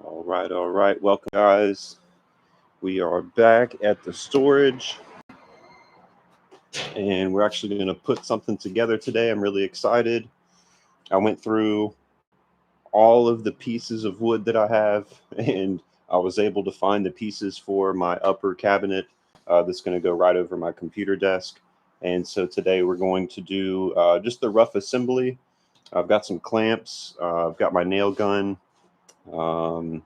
All right. Welcome, guys. We are back at the storage, and we're actually going to put something together today. I'm really excited. I went through all of the pieces of wood that I have, and I was able to find the pieces for my upper cabinet that's going to go right over my computer desk. And so today we're going to do just the rough assembly. I've got some clamps, I've got my nail gun. Um,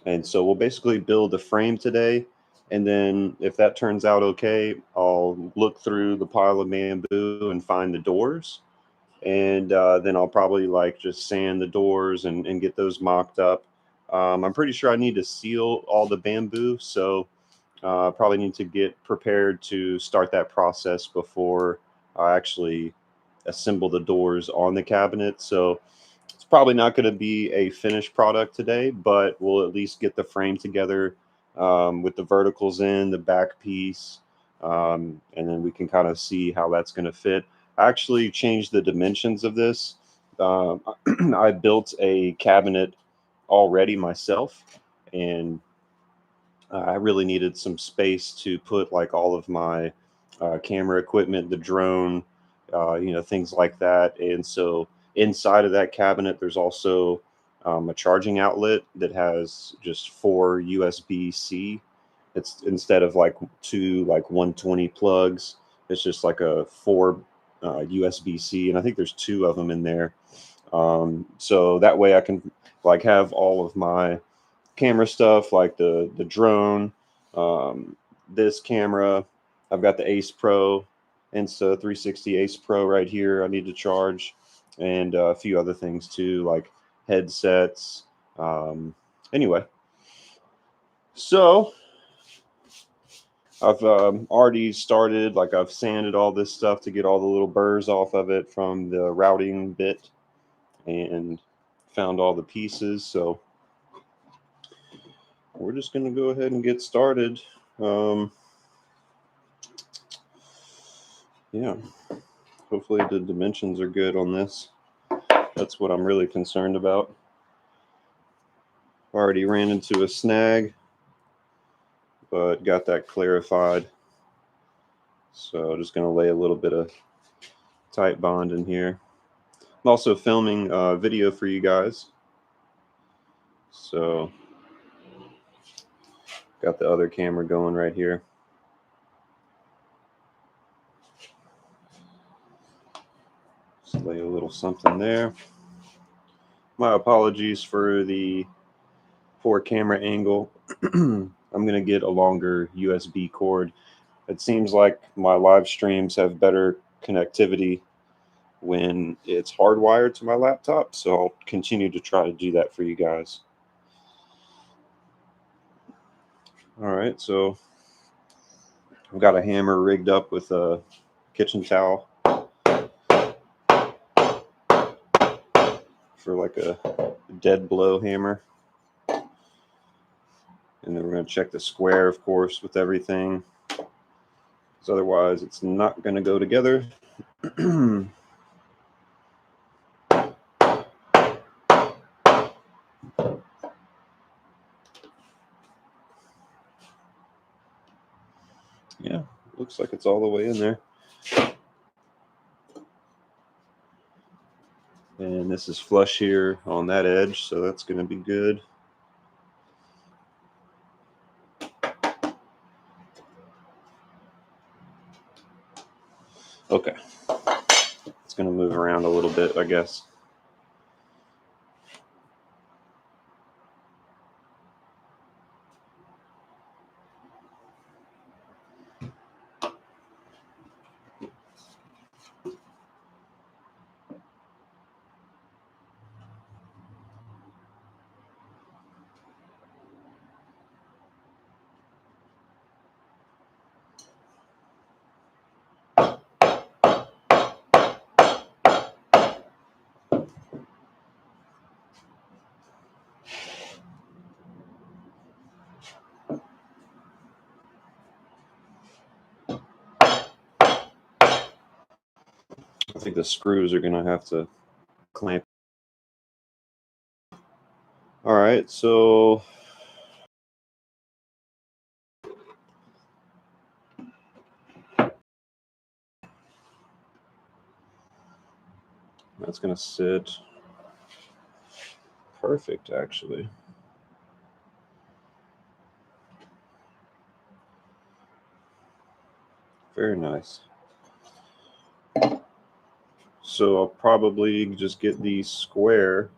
And so we'll basically build a frame today. And then if that turns out okay, I'll look through the pile of bamboo and find the doors. And then I'll probably like just sand the doors and get those mocked up. I'm pretty sure I need to seal all the bamboo. So probably need to get prepared to start that process before I actually assemble the doors on the cabinet. So it's probably not going to be a finished product today, but we'll at least get the frame together with the verticals in, the back piece, and then we can kind of see how that's going to fit. I actually changed the dimensions of this. I built a cabinet already myself, and I really needed some space to put like all of my camera equipment, the drone, things like that. And so inside of that cabinet, there's also a charging outlet that has just 4 USB-C. It's instead of like two like 120 plugs, it's just like a 4 USB-C, and I think there's two of them in there. So that way I can like have all of my camera stuff like the drone, this camera. I've got the Ace Pro, Insta 360 Ace Pro right here. I need to charge, and a few other things too, like headsets. Anyway, so I've already started. Like I've sanded all this stuff to get all the little burrs off of it from the routing bit, and found all the pieces. So we're just going to go ahead and get started. Yeah, hopefully the dimensions are good on this. That's what I'm really concerned about. Already ran into a snag, but got that clarified. So just going to lay a little bit of tight bond in here. I'm also filming a video for you guys. So got the other camera going right here. Just lay a little something there. My apologies for the poor camera angle. I'm going to get a longer USB cord. It seems like my live streams have better connectivity when it's hardwired to my laptop, so I'll continue to try to do that for you guys. All right, so I've got a hammer rigged up with a kitchen towel for like a dead blow hammer. And then we're going to check the square, of course, with everything, because otherwise it's not going to go together. Yeah, looks like it's all the way in there. And this is flush here on that edge, so that's going to be good. Okay, it's going to move around a little bit, I guess. I think the screws are going to have to clamp. All right, so that's gonna sit perfect, actually. Very nice. So I'll probably just get these square,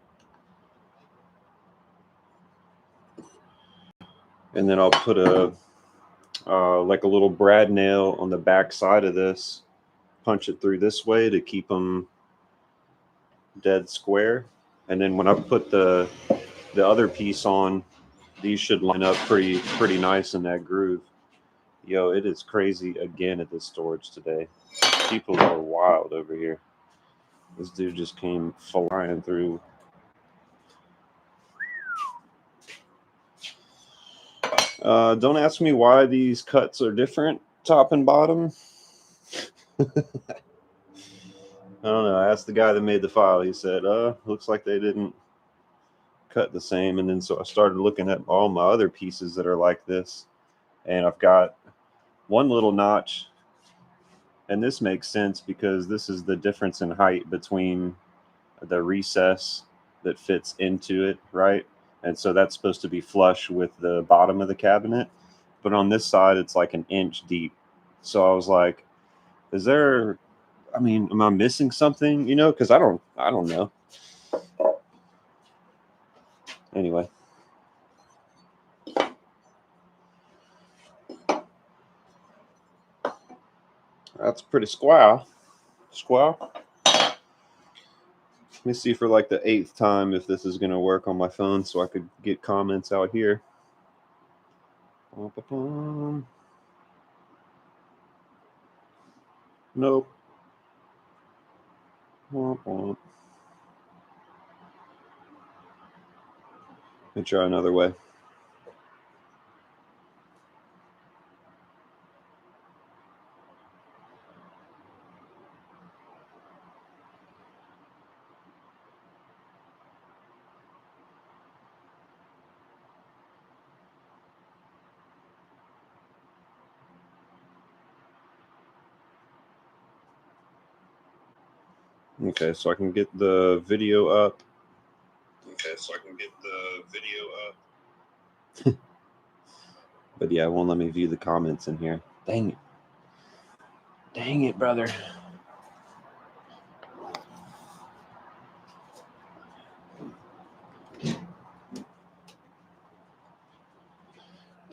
and then I'll put a like a little brad nail on the back side of this, punch it through this way to keep them dead square. And then when I put the other piece on, these should line up pretty nice in that groove. Yo, it is crazy again at this storage today. People are wild over here. This dude just came flying through. Don't ask me why these cuts are different, top and bottom. I don't know. I asked the guy that made the file. He said, looks like they didn't cut the same. And then so I started looking at all my other pieces that are like this. And I've got one little notch. And this makes sense because this is the difference in height between the recess that fits into it, right? And so that's supposed to be flush with the bottom of the cabinet. But on this side, it's like an inch deep. So I was like, is there, I mean, am I missing something? You know, because I don't know. Anyway. That's pretty square. Square. Let me see for like the 8th time if this is going to work on my phone so I could get comments out here. Nope. Let me try another way. Okay, so I can get the video up. But yeah, it won't let me view the comments in here. Dang it. Dang it, brother.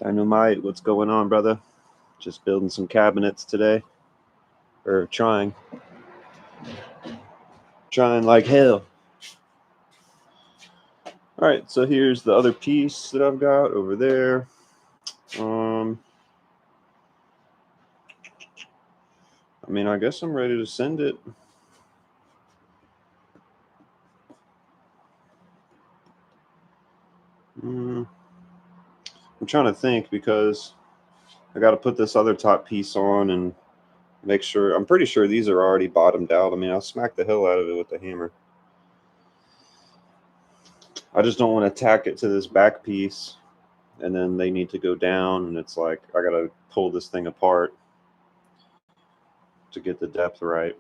Dynamite, what's going on, brother? Just building some cabinets today. Or trying. Trying like hell. All right, so here's the other piece that I've got over there. I mean, I guess I'm ready to send it. I'm trying to think because I got to put this other top piece on and make sure. I'm pretty sure these are already bottomed out. I mean, I'll smack the hell out of it with the hammer. I just don't want to tack it to this back piece and then they need to go down and it's like I got to pull this thing apart to get the depth right.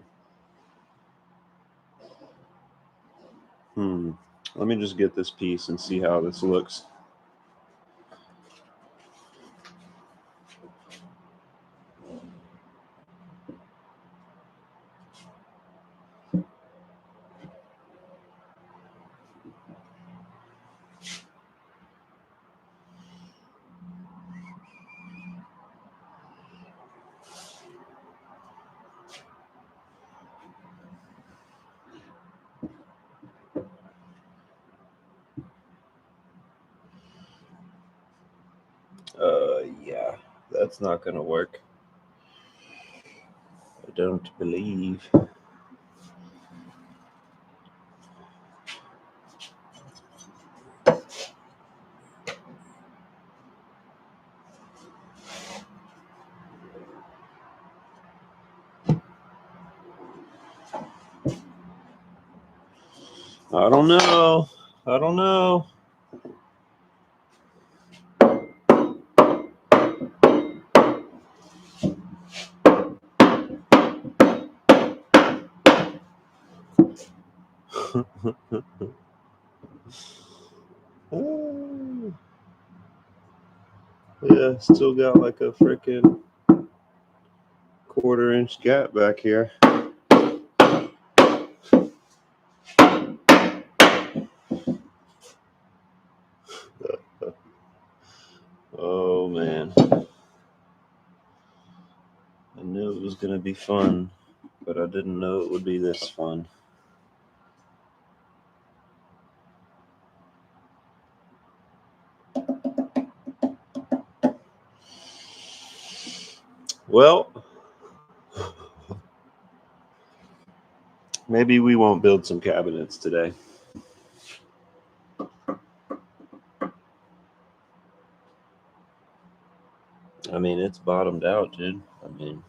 Let me just get this piece and see how this looks. Yeah, that's not gonna work. I don't believe. I don't know. Yeah, still got like a freaking 1/4 inch gap back here. Oh man, I knew it was gonna be fun, but I didn't know it would be this fun. Well, maybe we won't build some cabinets today. I mean, it's bottomed out, dude. I mean,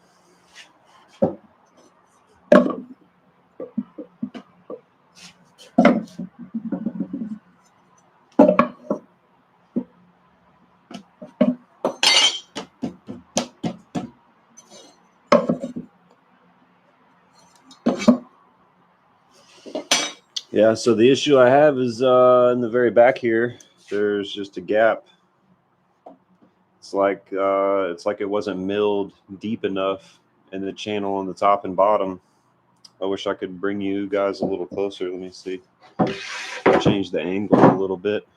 yeah. So the issue I have is in the very back here. There's just a gap. It's like it wasn't milled deep enough in the channel on the top and bottom. I wish I could bring you guys a little closer. Let me see. Change the angle a little bit.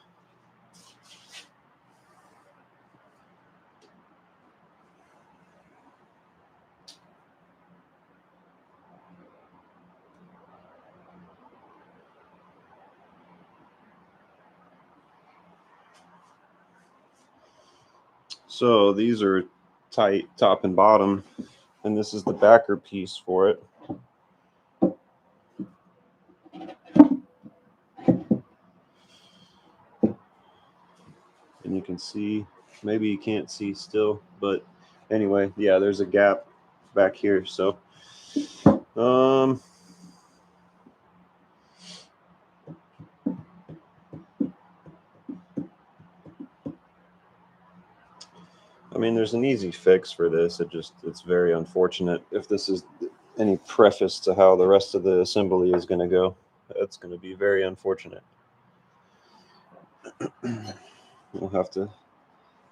So these are tight top and bottom, and this is the backer piece for it. And you can see, maybe you can't see still, but anyway, yeah, there's a gap back here. So I mean, there's an easy fix for this. It's very unfortunate. If this is any preface to how the rest of the assembly is going to go, that's going to be very unfortunate. We'll have to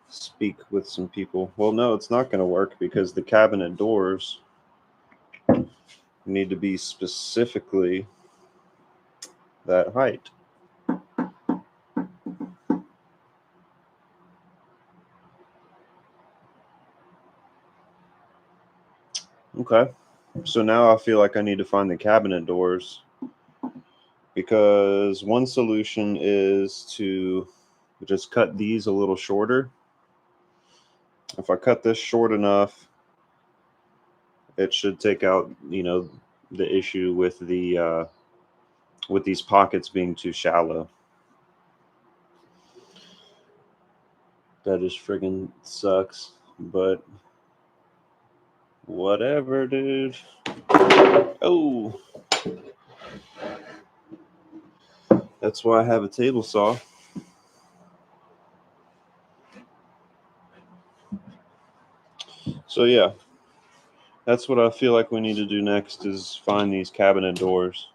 speak with some people. Well, no, it's not going to work because the cabinet doors need to be specifically that height. Okay. So now I feel like I need to find the cabinet doors, because one solution is to just cut these a little shorter. If I cut this short enough, it should take out, the issue with these pockets being too shallow. That just friggin' sucks, but whatever, dude. Oh, that's why I have a table saw. So yeah, that's what I feel like we need to do next, is find these cabinet doors.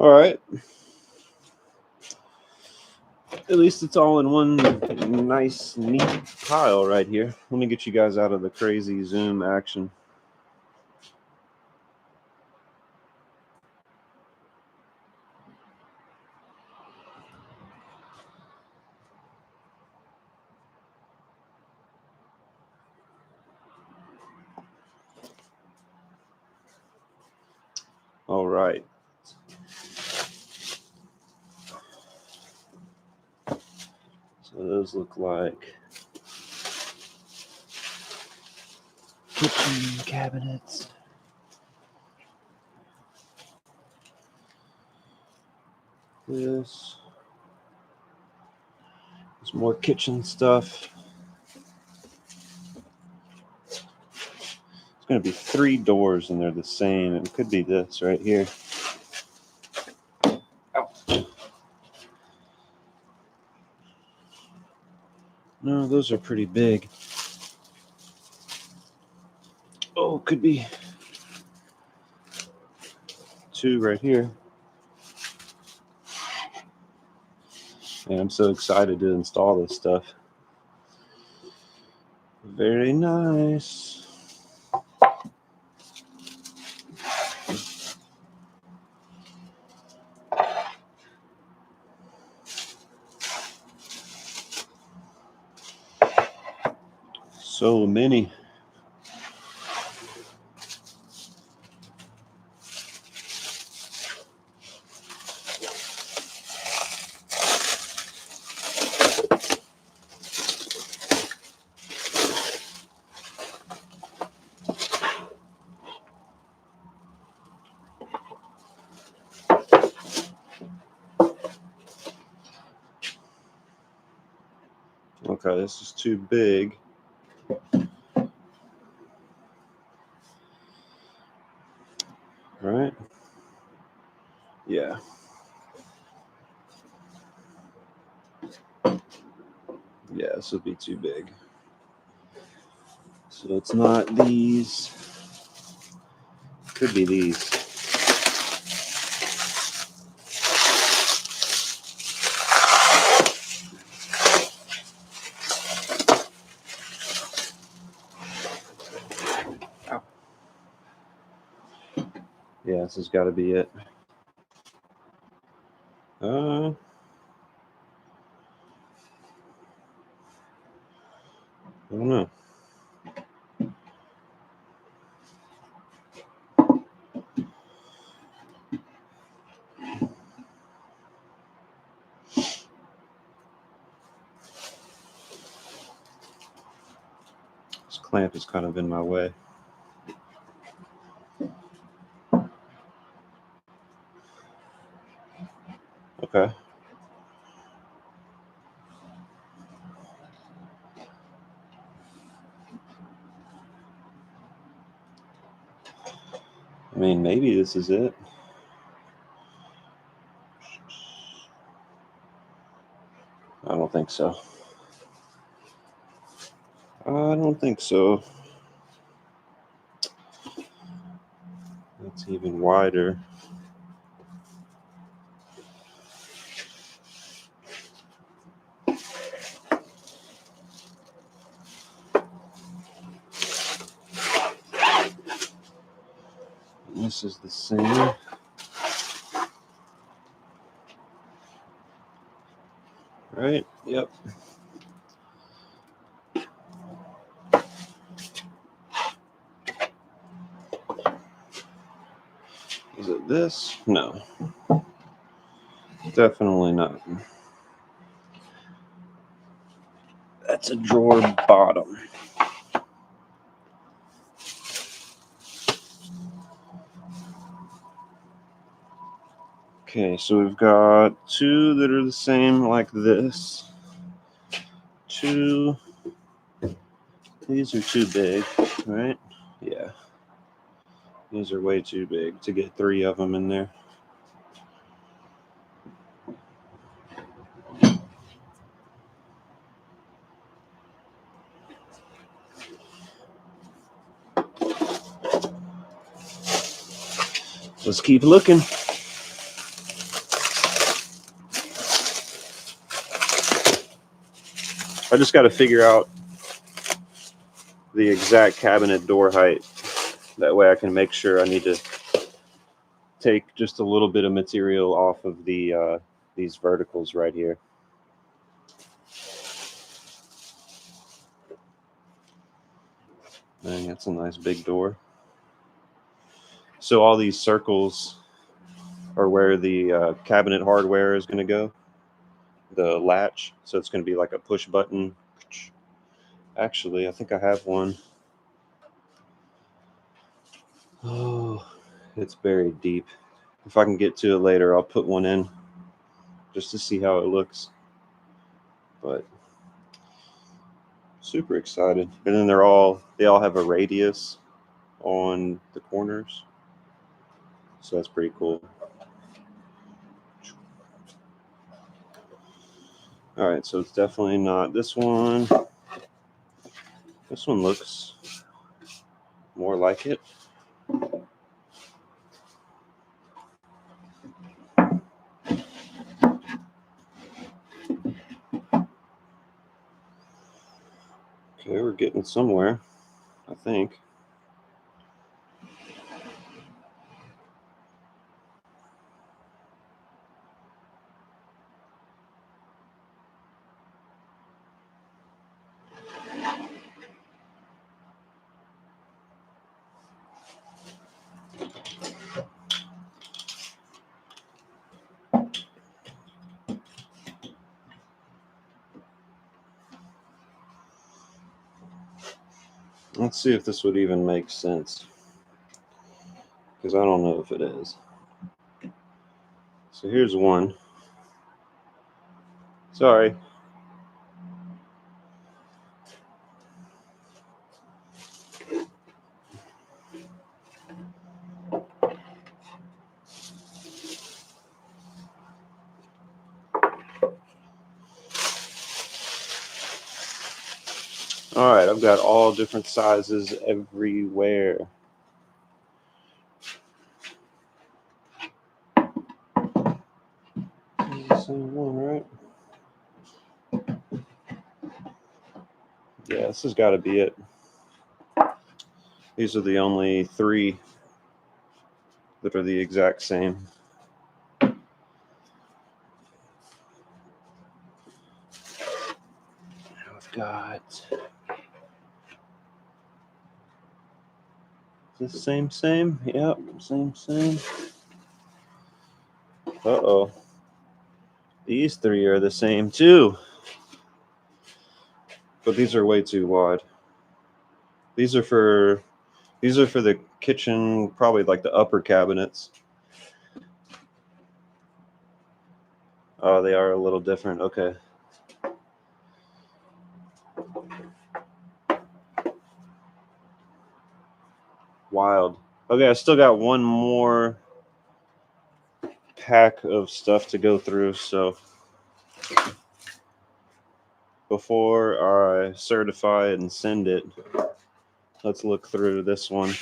All right. At least it's all in one nice, neat pile right here. Let me get you guys out of the crazy zoom action. All right. So those look like kitchen cabinets. This. Some more kitchen stuff. It's going to be 3 doors and they're the same. It could be this right here. Ow. No, those are pretty big. Oh, could be 2 right here. And I'm so excited to install this stuff. Very nice. So many. Okay, this is too big. Right? Yeah. Yeah, this would be too big. So it's not these. Could be these. Ow. Yeah, this has got to be it. I don't know. This clamp is kind of in my way. Okay. I mean, maybe this is it. I don't think so. I don't think so. That's even wider. This is the same. Right? Yep. Is it this? No. Definitely not. That's a drawer bottom. Okay, so we've got 2 that are the same like this. 2. These are too big, right? Yeah. These are way too big to get 3 of them in there. Let's keep looking. I just got to figure out the exact cabinet door height. That way I can make sure. I need to take just a little bit of material off of the these verticals right here. Dang, that's a nice big door. So all these circles are where the cabinet hardware is going to go, the latch. So it's going to be like a push button. Actually, I think I have one. Oh, it's buried deep. If I can get to it later, I'll put one in just to see how it looks. but super excited. And then they all have a radius on the corners, so that's pretty cool. All right, so it's definitely not this one. This one looks more like it. Okay, we're getting somewhere, I think. Let's see if this would even make sense, because I don't know if it is. So here's one. Sorry. All right, I've got all different sizes everywhere. The same one, right? Yeah, this has got to be it. These are the only 3 that are the exact same. I've got the same. Yep, same. Uh-oh. These 3 are the same too. But these are way too wide. These are for the kitchen, probably like the upper cabinets. Oh, they are a little different. Okay. Wild. Okay, I still got one more pack of stuff to go through, so before I certify it and send it, let's look through this one.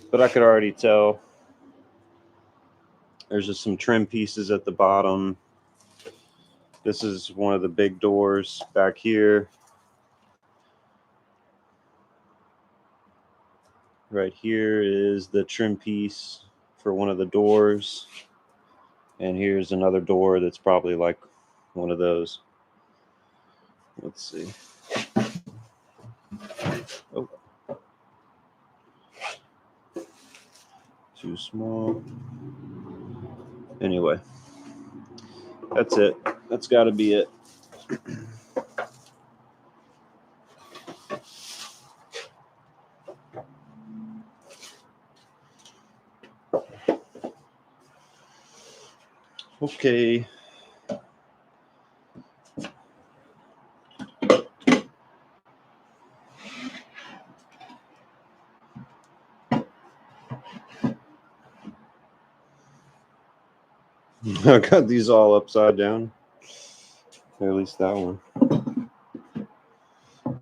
But I could already tell there's just some trim pieces at the bottom. This is one of the big doors back here. Right here is the trim piece for one of the doors. And here's another door that's probably like one of those. Let's see. Oh. Too small. Anyway, that's it. That's got to be it. Okay. I got these all upside down. Or at least that one.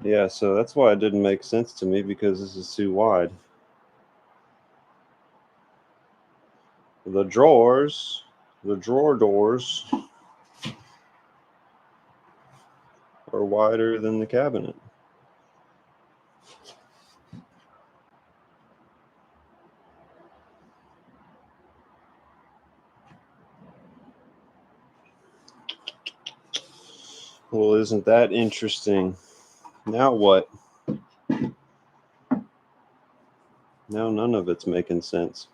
Yeah, so that's why it didn't make sense to me, because this is too wide. The drawer doors are wider than the cabinet. Well, isn't that interesting? Now what? Now none of it's making sense.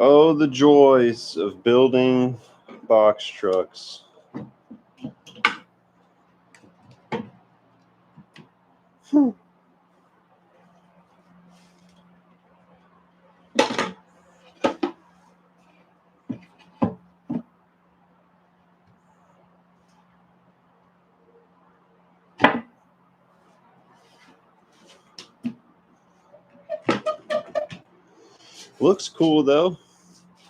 Oh, the joys of building box trucks. Looks cool though.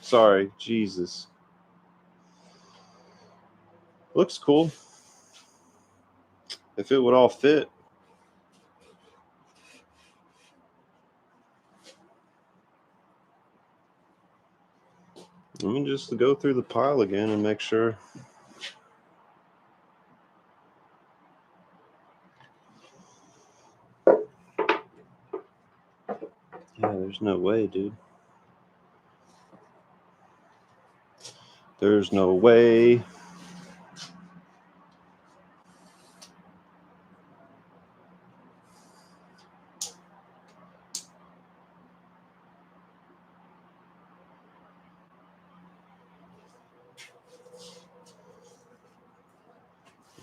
Sorry, Jesus. Looks cool. If it would all fit. Let me just go through the pile again and make sure. Yeah, there's no way, dude. There's no way.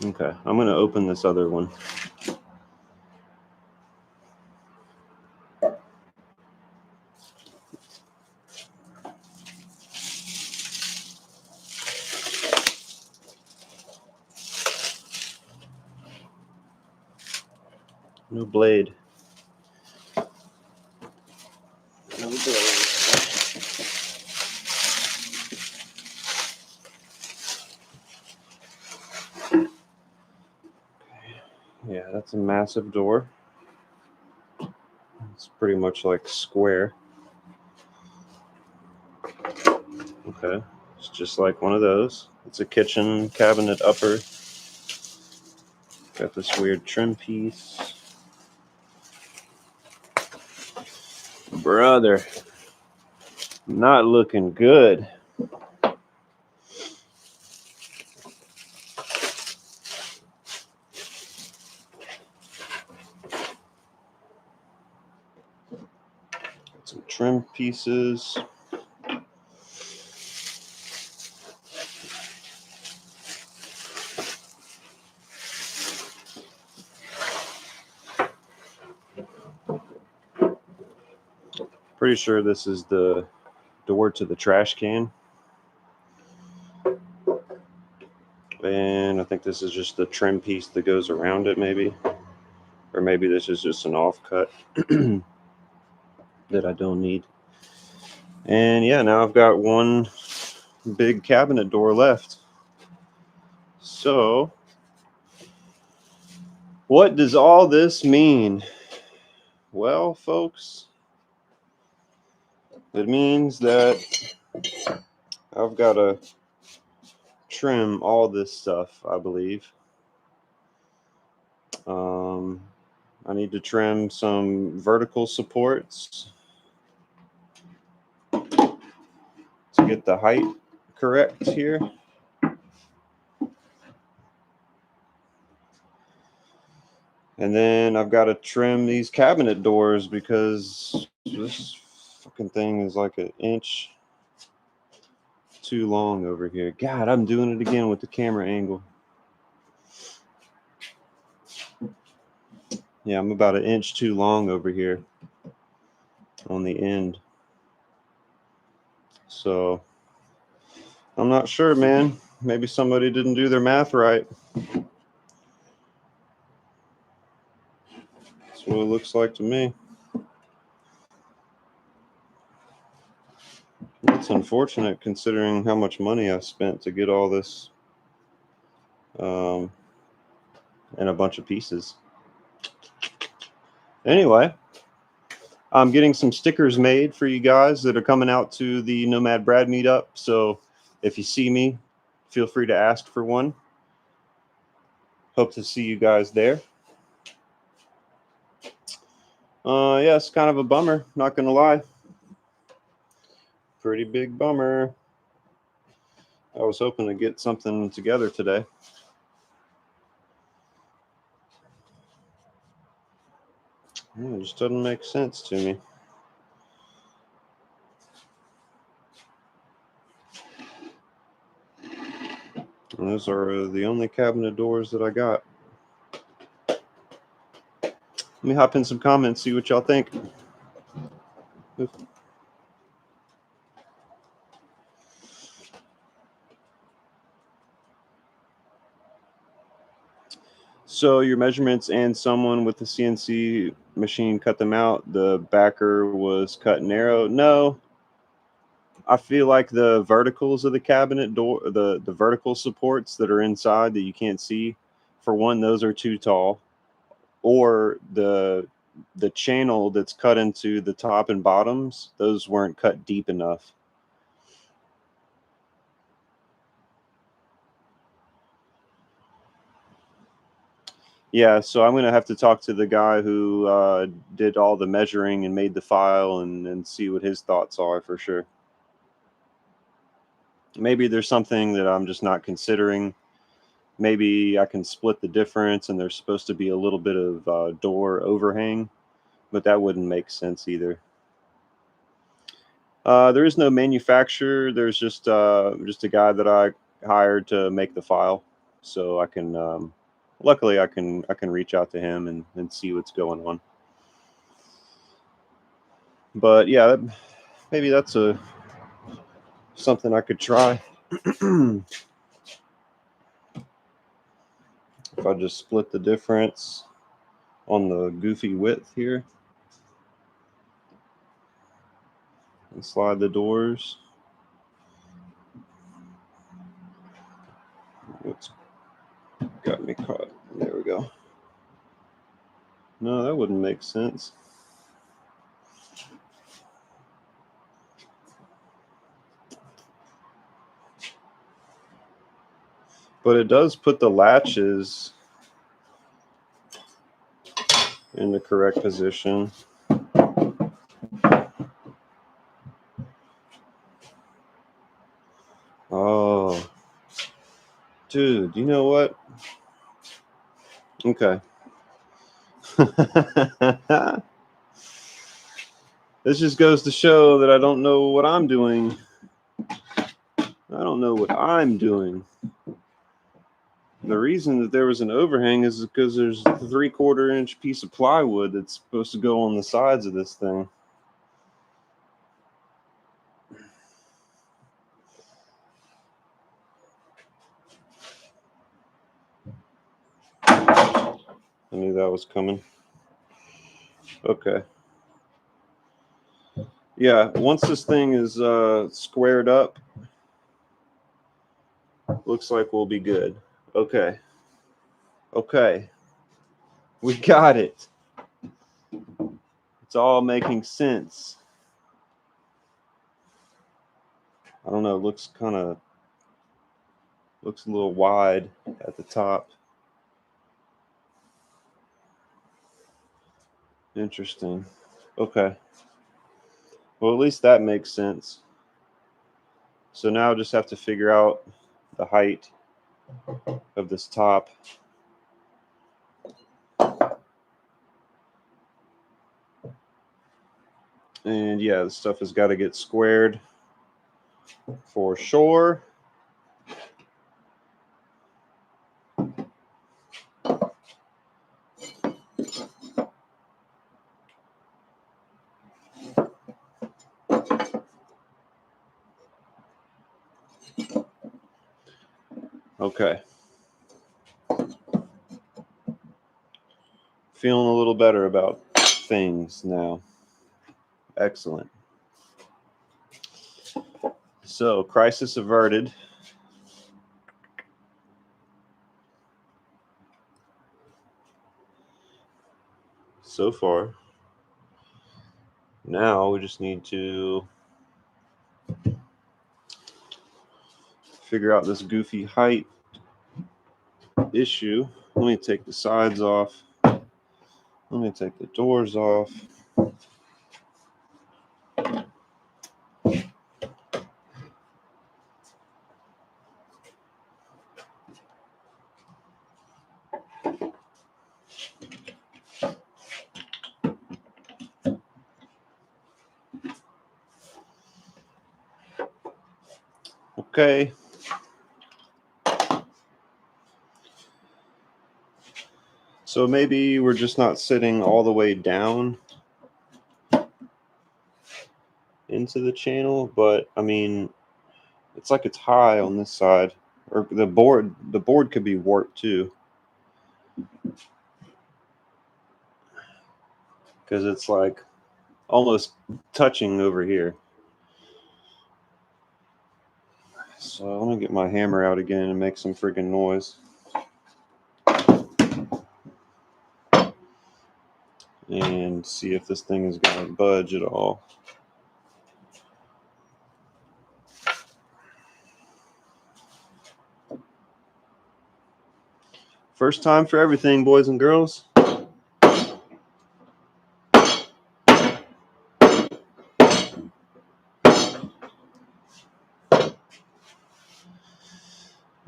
Okay, I'm going to open this other one. No blade. No blade. Yeah, that's a massive door. It's pretty much like square. Okay, it's just like one of those. It's a kitchen cabinet upper. Got this weird trim piece. Brother, not looking good. Some trim pieces. Pretty sure this is the door to the trash can. And I think this is just the trim piece that goes around it, maybe. Or maybe this is just an offcut that I don't need. And yeah, now I've got one big cabinet door left. So, what does all this mean? Well, folks, it means that I've got to trim all this stuff, I believe. I need to trim some vertical supports to get the height correct here. And then I've got to trim these cabinet doors because this fucking thing is like an inch too long over here. God, I'm doing it again with the camera angle. Yeah, I'm about an inch too long over here on the end. So I'm not sure, man. Maybe somebody didn't do their math right. That's what it looks like to me. That's unfortunate considering how much money I spent to get all this and a bunch of pieces. Anyway, I'm getting some stickers made for you guys that are coming out to the Nomad Brad meetup. So if you see me, feel free to ask for one. Hope to see you guys there. Yeah, it's kind of a bummer, not gonna lie. Pretty big bummer. I was hoping to get something together today. It just doesn't make sense to me. And those are the only cabinet doors that I got. Let me hop in some comments, see what y'all think. So your measurements and someone with the CNC machine cut them out. The backer was cut narrow. No, I feel like the verticals of the cabinet door, the vertical supports that are inside that you can't see, for one, those are too tall, or the channel that's cut into the top and bottoms, those weren't cut deep enough. Yeah, so I'm gonna have to talk to the guy who did all the measuring and made the file and see what his thoughts are for sure. Maybe there's something that I'm just not considering. Maybe I can split the difference and there's supposed to be a little bit of door overhang, but that wouldn't make sense either. There is no manufacturer. There's just a guy that I hired to make the file, so I can. Luckily, I can reach out to him and see what's going on. But yeah, maybe that's something I could try. If I just split the difference on the goofy width here and slide the doors. What's got me caught? There we go. No, that wouldn't make sense. But it does put the latches in the correct position. Oh, dude, you know what? Okay. This just goes to show that I don't know what I'm doing. I don't know what I'm doing. The reason that there was an overhang is because there's a 3/4 inch piece of plywood that's supposed to go on the sides of this thing. I knew that was coming. Okay. Yeah, once this thing is squared up, looks like we'll be good. Okay. Okay. We got it. It's all making sense. I don't know, looks a little wide at the top. Interesting. Okay. Well, at least that makes sense. So now I just have to figure out the height of this top. And yeah, the stuff has got to get squared for sure. Okay. Feeling a little better about things now. Excellent. So, crisis averted. So far. Now we just need to figure out this goofy height issue. Let me take the sides off. Let me take the doors off. Okay. So maybe we're just not sitting all the way down into the channel, but I mean, it's like it's high on this side, or the board could be warped too, because it's like almost touching over here. So let me get my hammer out again and make some friggin' noise. And see if this thing is going to budge at all. First time for everything, boys and girls. I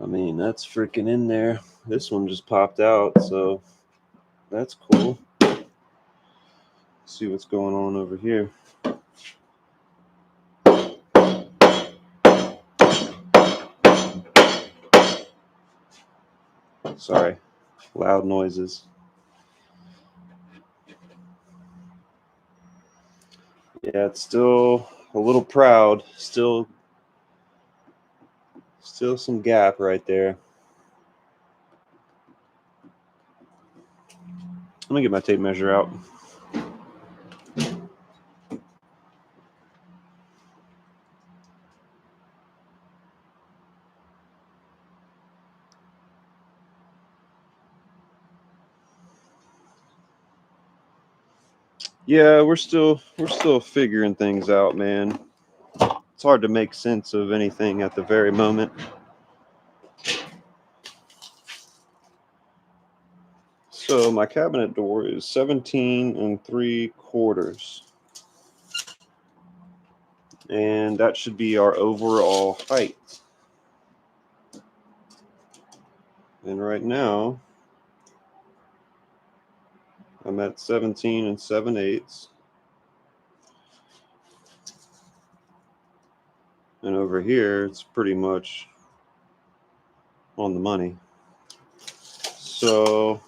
mean, that's freaking in there. This one just popped out, so that's cool. Let's see what's going on over here. Sorry, loud noises. Yeah, it's still a little proud. Still some gap right there. Let me get my tape measure out. Yeah, we're still figuring things out, man. It's hard to make sense of anything at the very moment. So my cabinet door is 17 3/4. And that should be our overall height. And right now, I'm at 17 7/8. And over here, it's pretty much on the money. So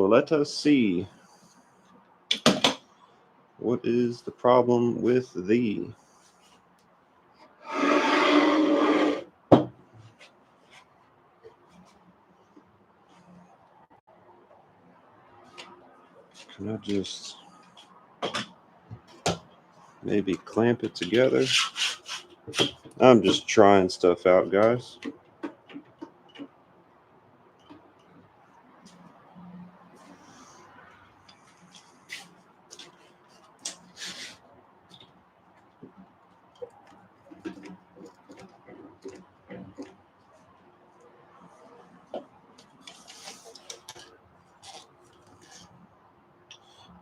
let us see. What is the problem with thee? Can I just maybe clamp it together? I'm just trying stuff out, guys.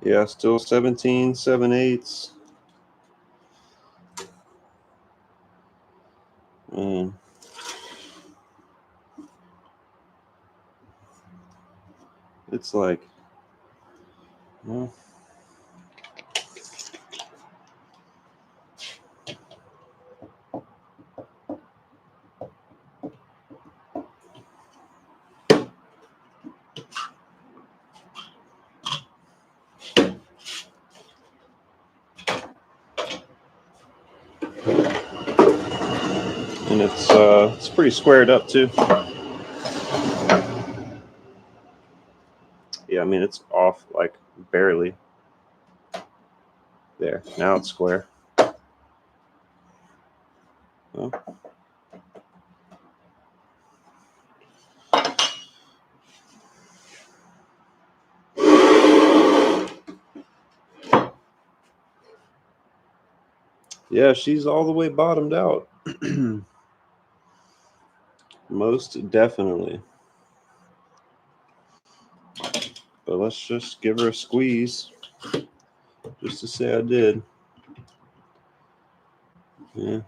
Yeah, still 17 7/8. It's like, well, and it's pretty squared up too. Yeah, I mean, it's off like barely. There, now it's square. Well, yeah, she's all the way bottomed out. Most definitely. But let's just give her a squeeze just to say I did. Yeah.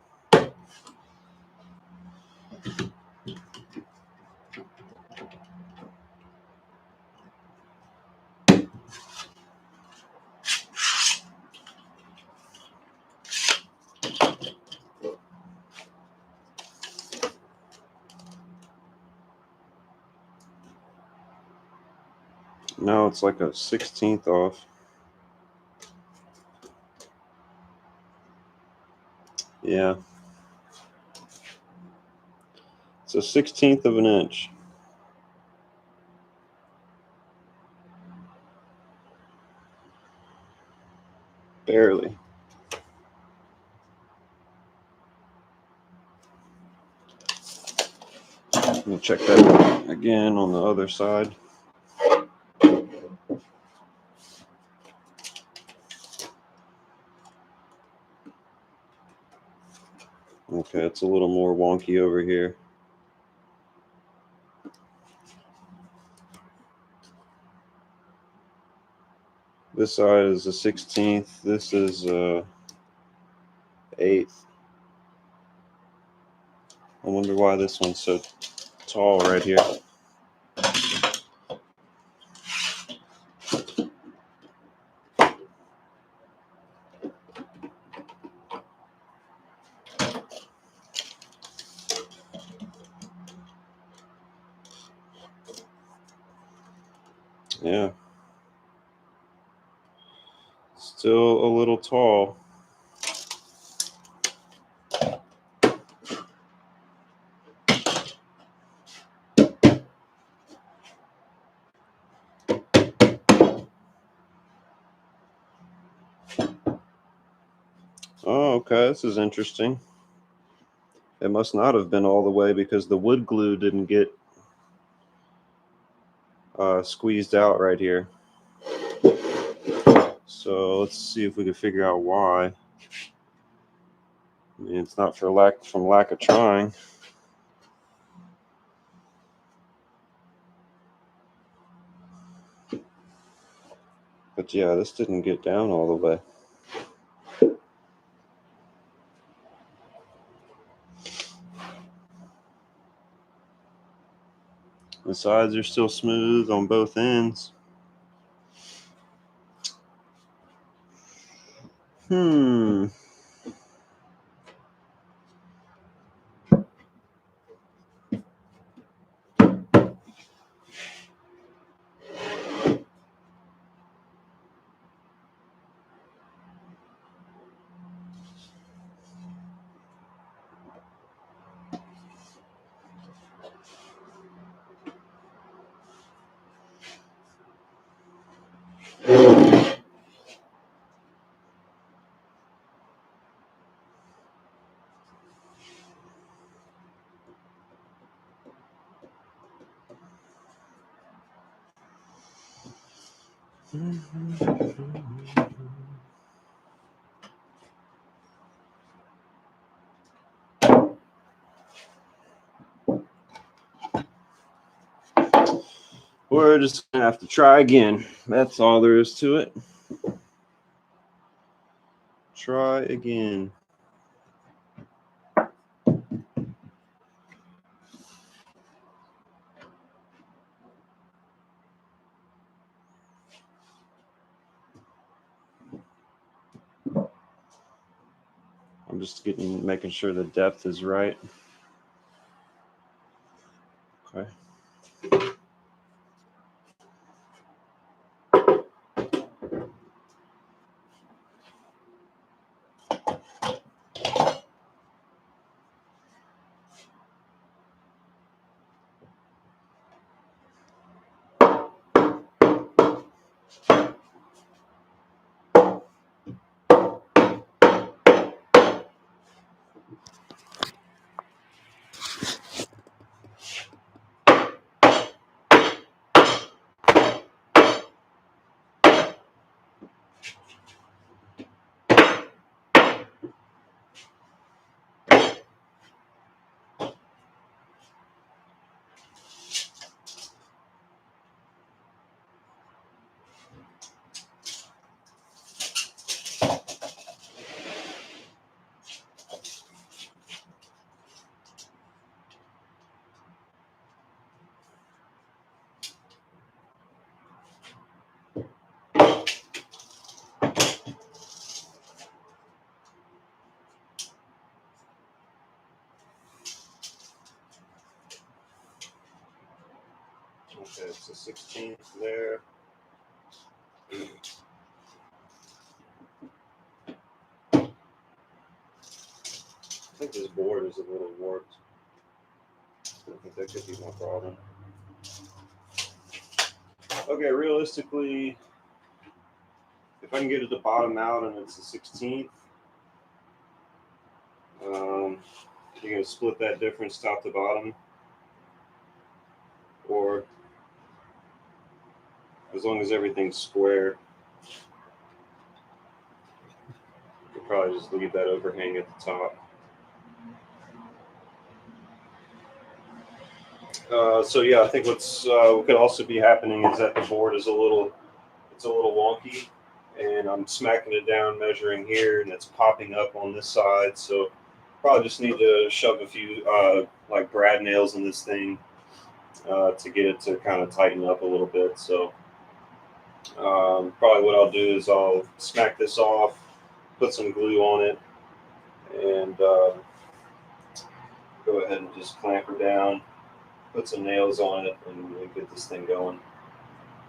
No, it's like a 16th off. Yeah. It's a 16th of an inch. Barely. Let me check that again on the other side. Okay, it's a little more wonky over here. This side is a 16th. This is a 1/8. I wonder why this one's so tall right here. Yeah. Still a little tall. Oh, okay. This is interesting. It must not have been all the way because the wood glue didn't get squeezed out right here. So let's see if we can figure out why. I mean, it's not from lack of trying. But yeah, this didn't get down all the way. The sides are still smooth on both ends. Hmm. We're just gonna have to try again. That's all there is to it. Try again. I'm just making sure the depth is right. Okay. It's a 16th there. I think this board is a little warped. I think that could be my problem. Okay, realistically, if I can get it to bottom out and it's a 16th, you're going to split that difference top to bottom. Or as long as everything's square, you'll probably just leave that overhang at the top. So yeah, I think what could also be happening is that the board is a little wonky, and I'm smacking it down, measuring here, and it's popping up on this side. So probably just need to shove a few like brad nails in this thing to get it to kind of tighten up a little bit. So probably what I'll do is I'll smack this off, put some glue on it, and go ahead and just clamp her down, put some nails on it, and get this thing going.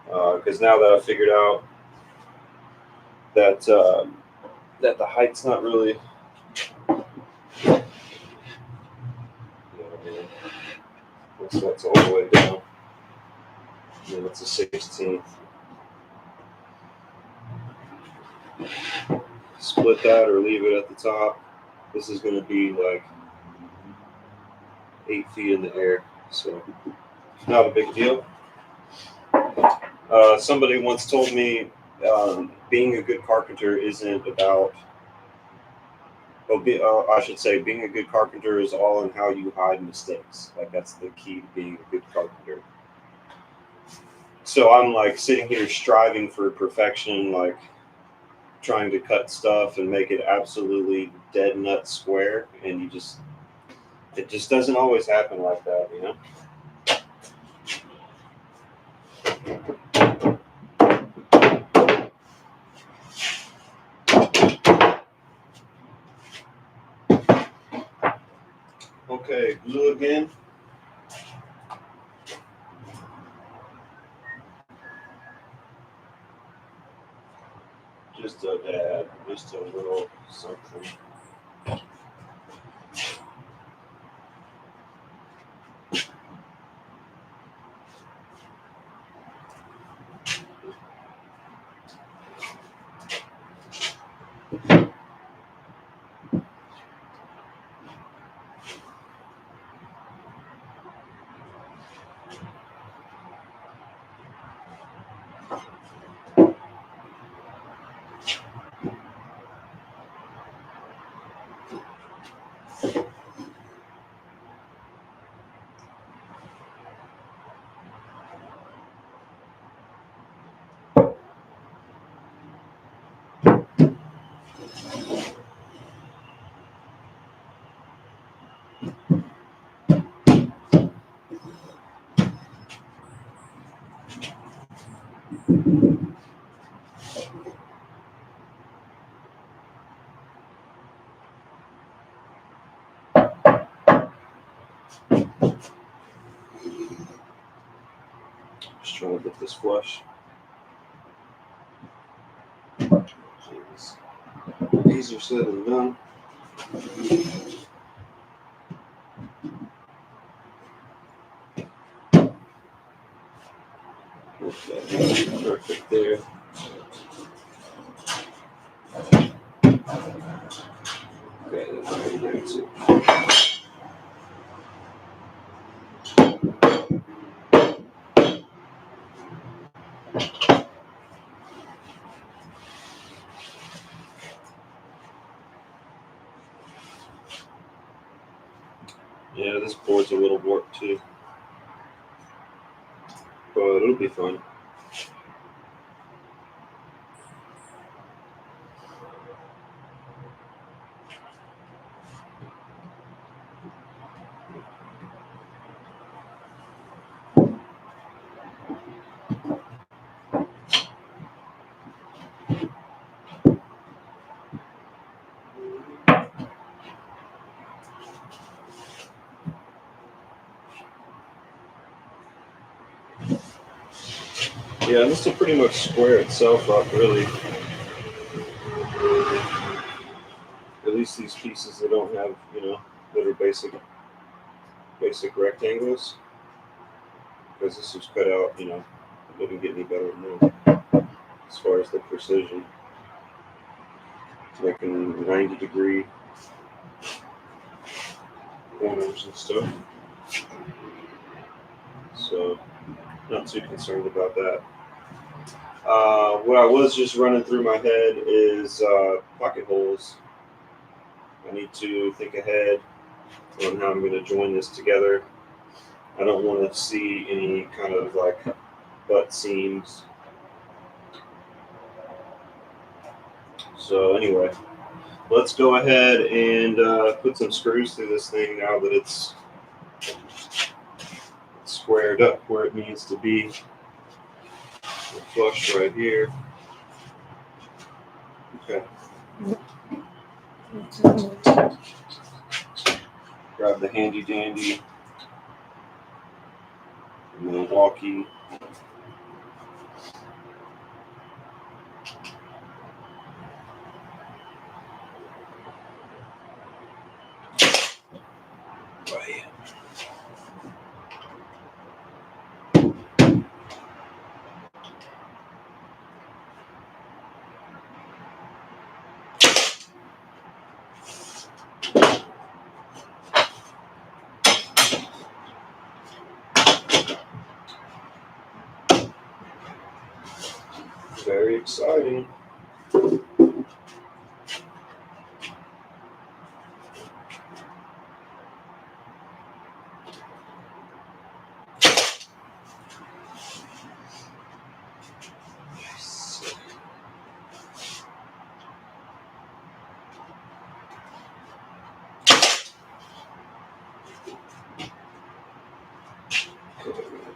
Because now that I figured out that that the height's not really, so that's all the way down. And it's a 16th. Split that or leave it at the top. This is going to be like 8 feet in the air, so not a big deal. Somebody once told me being a good carpenter isn't about, I should say, being a good carpenter is all in how you hide mistakes. Like, that's the key to being a good carpenter. So I'm like sitting here striving for perfection, like trying to cut stuff and make it absolutely dead nut square, and it just doesn't always happen like that, you know? Okay, glue again. Just a dab, just a little something. Just trying to get this flush. Jeez. Easier said than done. Okay, perfect there. Okay, that's right there too. Yeah, this board's a little warped too, but it'll be fun. Yeah, and this will pretty much square itself up, really. At least these pieces that don't have, that are basic rectangles, because this was cut out, it wouldn't get any better than that as far as the precision. Making 90-degree corners and stuff. So, not too concerned about that. What I was just running through my head is pocket holes. I need to think ahead on how I'm going to join this together. I don't want to see any kind of like butt seams. So anyway, let's go ahead and put some screws through this thing now that it's squared up where it needs to be. Flush right here. Okay. Grab the handy dandy Milwaukee. Very exciting.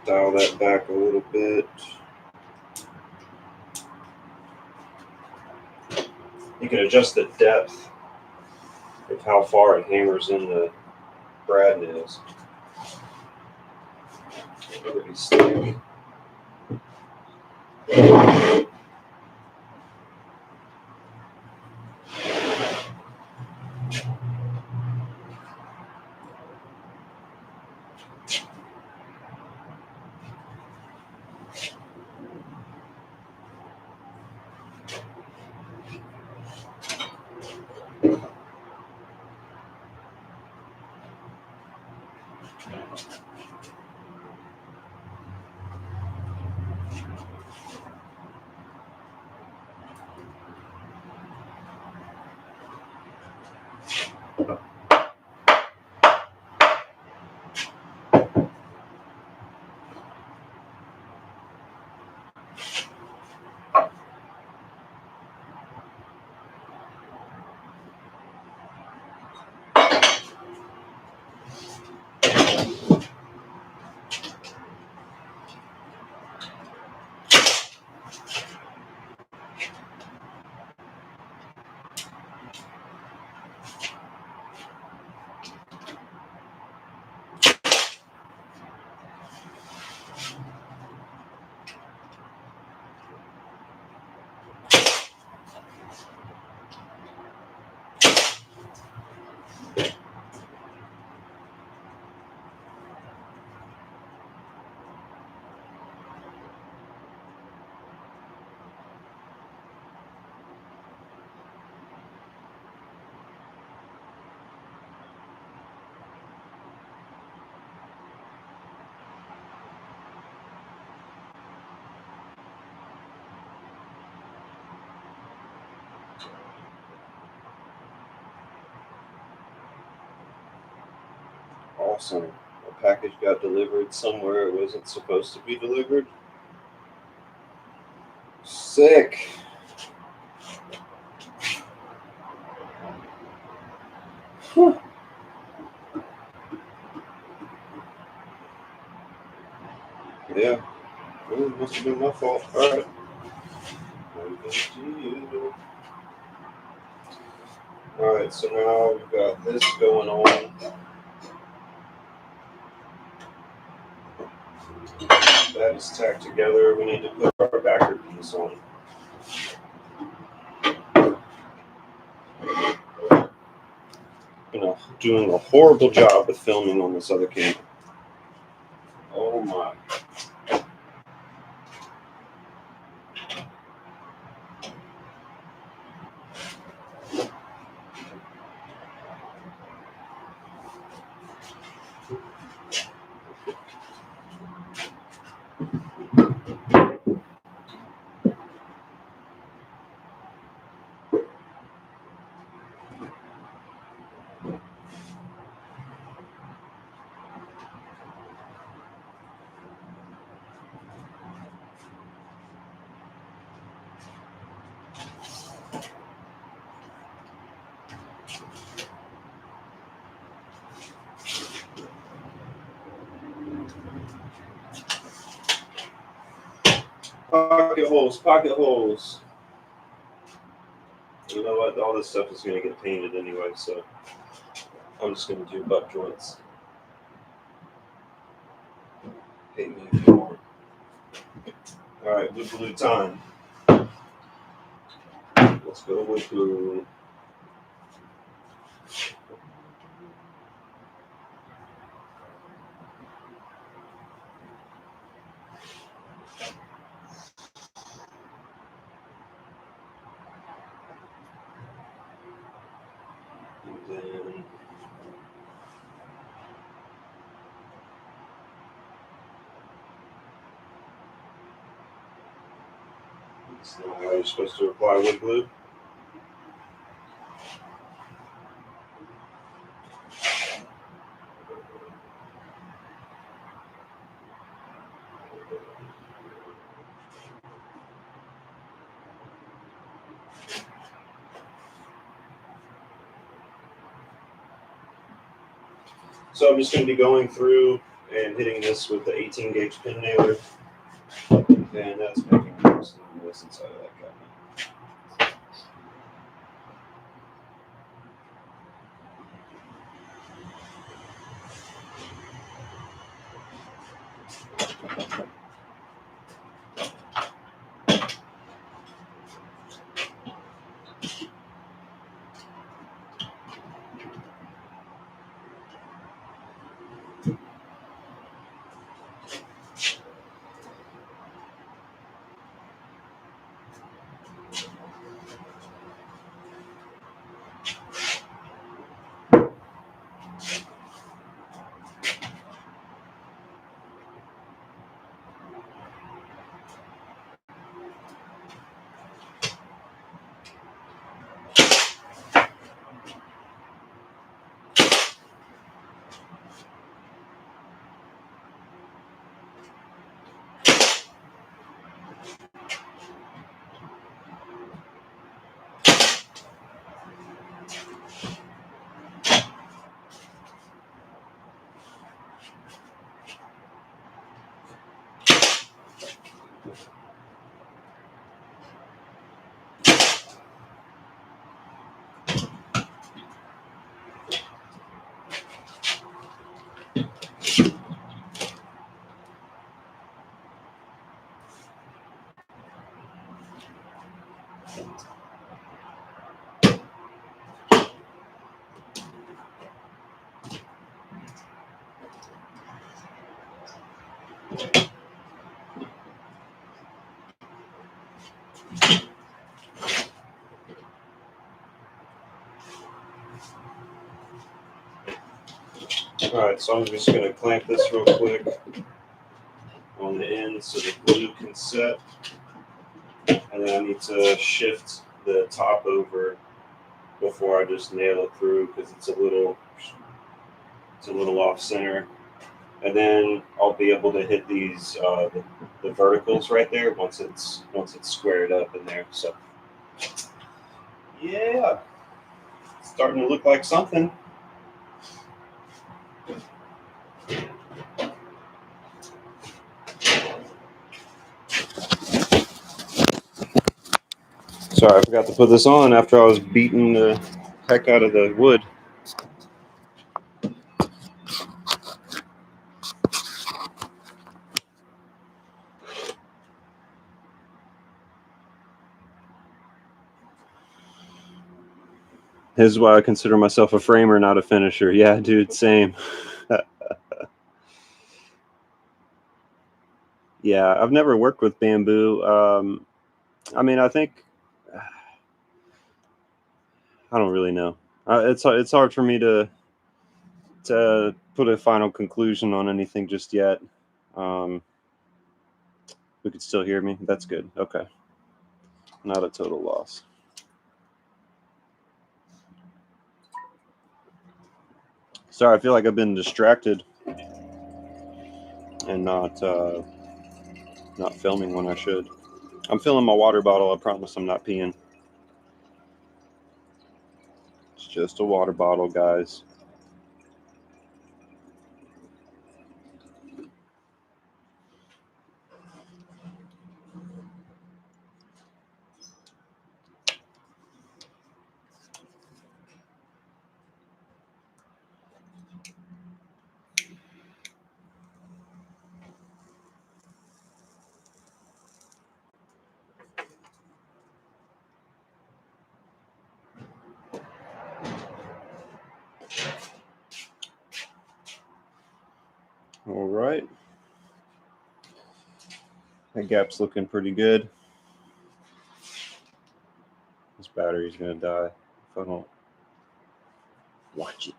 Dial that back a little bit. You can adjust the depth of how far it hammers in the brad nails. Pretty slick. Awesome. A package got delivered somewhere it wasn't supposed to be delivered. Sick. Whew. Yeah. Well, it must have been my fault. All right. All right, so now we've got this going on. that is tacked together, we need to put our backer piece on. You know, doing a horrible job with filming on this other camera. Oh my. Pocket holes, pocket holes. You know what? All this stuff is going to get painted anyway, so I'm just going to do butt joints. Hate me if you want. All right, wood glue time. Let's go wood glue. And then that's not how you're supposed to apply wood glue. So I'm just going to be going through and hitting this with the 18 gauge pin nailer, and that's making most of the noise inside of that cabinet. All right, so I'm just going to clamp this real quick on the end so the glue can set, and then I need to shift the top over before I just nail it through because it's a little off center, and then I'll be able to hit these the verticals right there once it's squared up in there. So yeah, it's starting to look like something. Sorry, I forgot to put this on after I was beating the heck out of the wood. This is why I consider myself a framer, not a finisher. Yeah, dude, same. Yeah, I've never worked with bamboo. I mean, I think I don't really know. It's hard for me to put a final conclusion on anything just yet. You could still hear me. That's good. Okay, not a total loss. Sorry, I feel like I've been distracted and not filming when I should. I'm filling my water bottle. I promise I'm not peeing. It's just a water bottle, guys. All right. That gap's looking pretty good. This battery's gonna die if I don't watch it.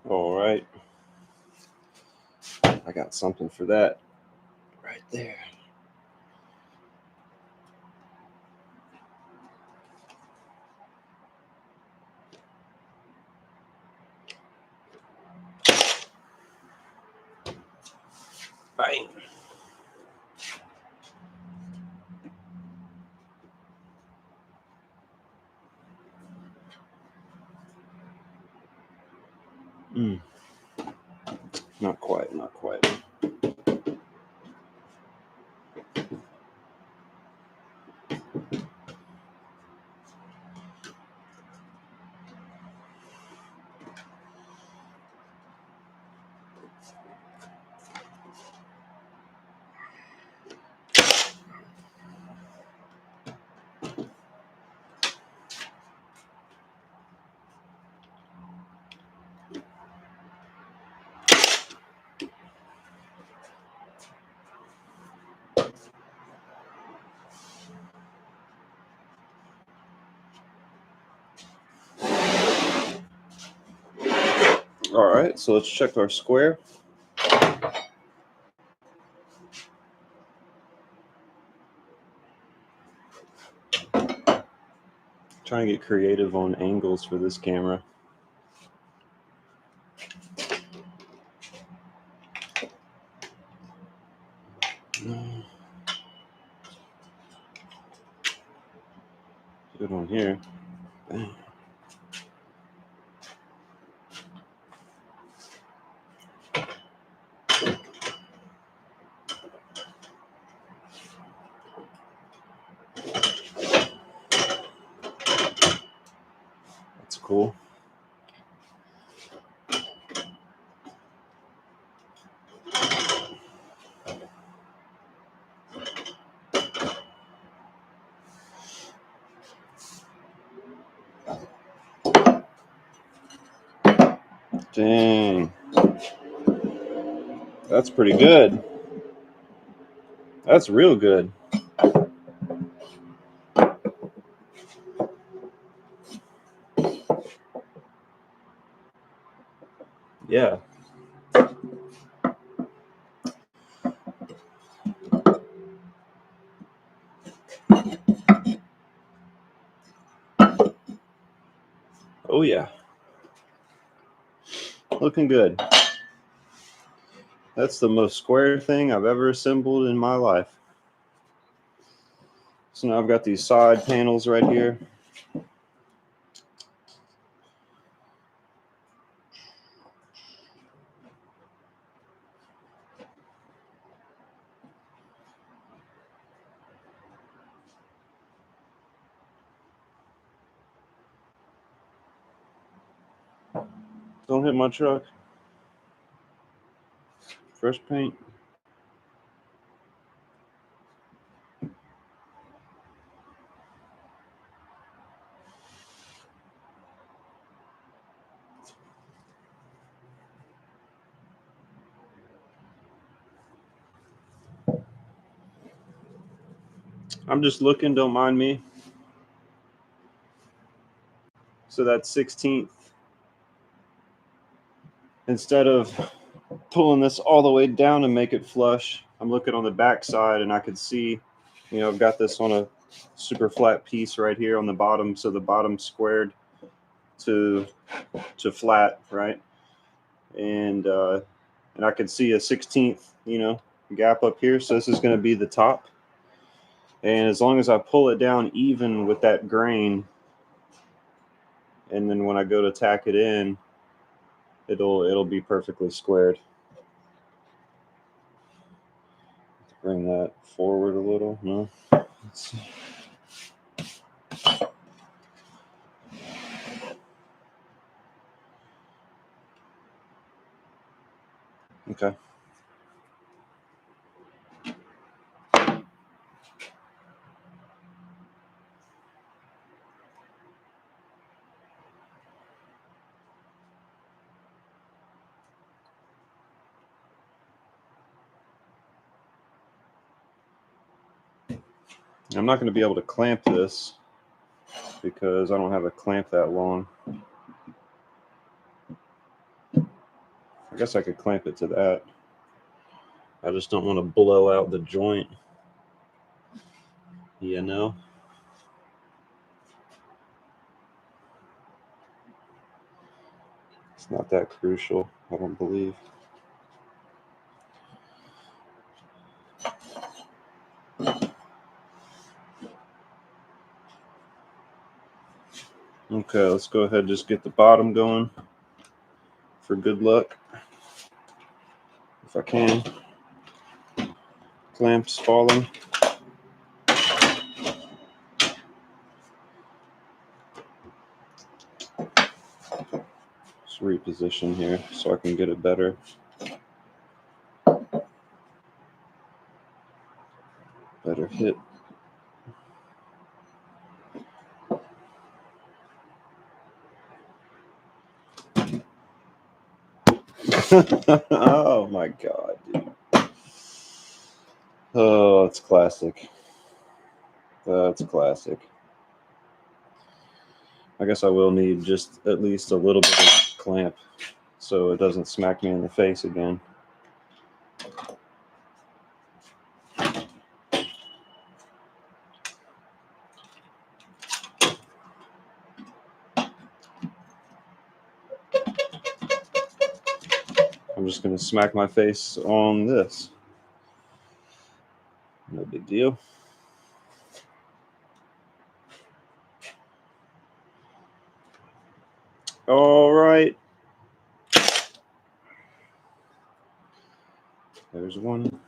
All right. I got something for that right there. Bang. Not quite, not quite. All right, so let's check our square. Trying to get creative on angles for this camera. Good one here. Bang. That's cool. Dang. That's pretty good. That's real good. Yeah. Oh, yeah. Looking good. That's the most square thing I've ever assembled in my life. So now I've got these side panels right here. Don't hit my truck. Fresh paint. I'm just looking, don't mind me. So that's 16th. Instead of pulling this all the way down and make it flush, I'm looking on the back side and I could see, I've got this on a super flat piece right here on the bottom. So the bottom squared to flat, right? And I could see a 16th, gap up here. So this is going to be the top. And as long as I pull it down even with that grain, and then when I go to tack it in, it'll be perfectly squared. Bring that forward a little. No. Let's see. Okay. I'm not going to be able to clamp this because I don't have a clamp that long. I guess I could clamp it to that. I just don't want to blow out the joint. It's not that crucial, I don't believe. Okay, let's go ahead and just get the bottom going for good luck. If I can. Clamps falling. Just reposition here so I can get it better. Better hit. Oh my God, dude. Oh, it's classic. That's classic. I guess I will need just at least a little bit of clamp so it doesn't smack me in the face again. I'm just going to smack my face on this. No big deal. All right. There's one.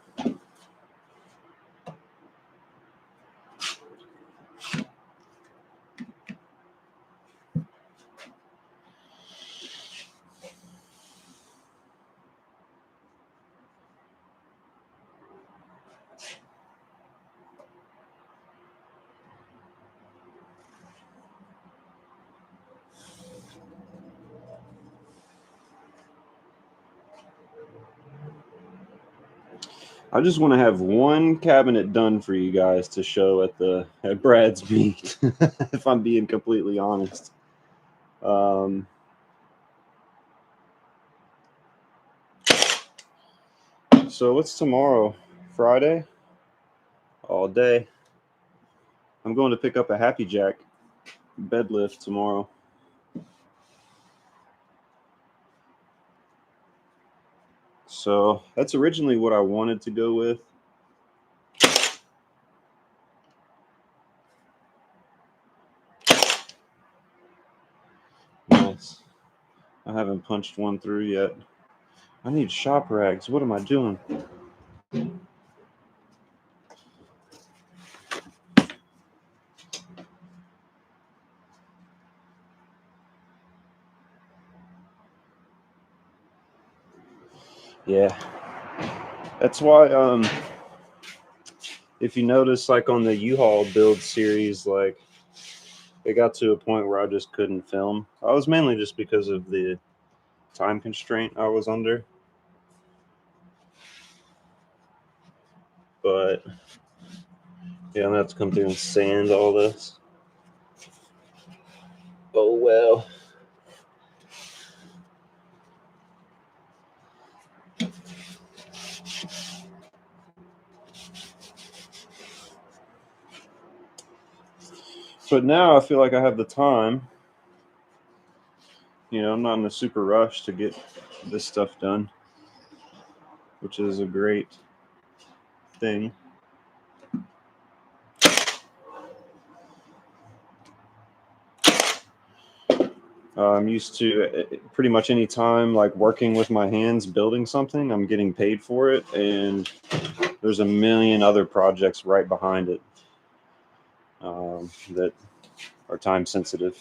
I just want to have one cabinet done for you guys to show at Brad's meet, if I'm being completely honest. So what's tomorrow? Friday? All day. I'm going to pick up a Happy Jack bed lift tomorrow. So that's originally what I wanted to go with. goodness. I haven't punched one through yet. I need shop rags. What am I doing? Yeah. That's why if you notice, like on the U-Haul build series, like it got to a point where I just couldn't film. I was mainly just because of the time constraint I was under. But yeah, I'm gonna have to come through and sand all this. Oh well. But now I feel like I have the time. You know, I'm not in a super rush to get this stuff done, which is a great thing. I'm used to pretty much any time like working with my hands building something, I'm getting paid for it, and there's a million other projects right behind it that are time sensitive.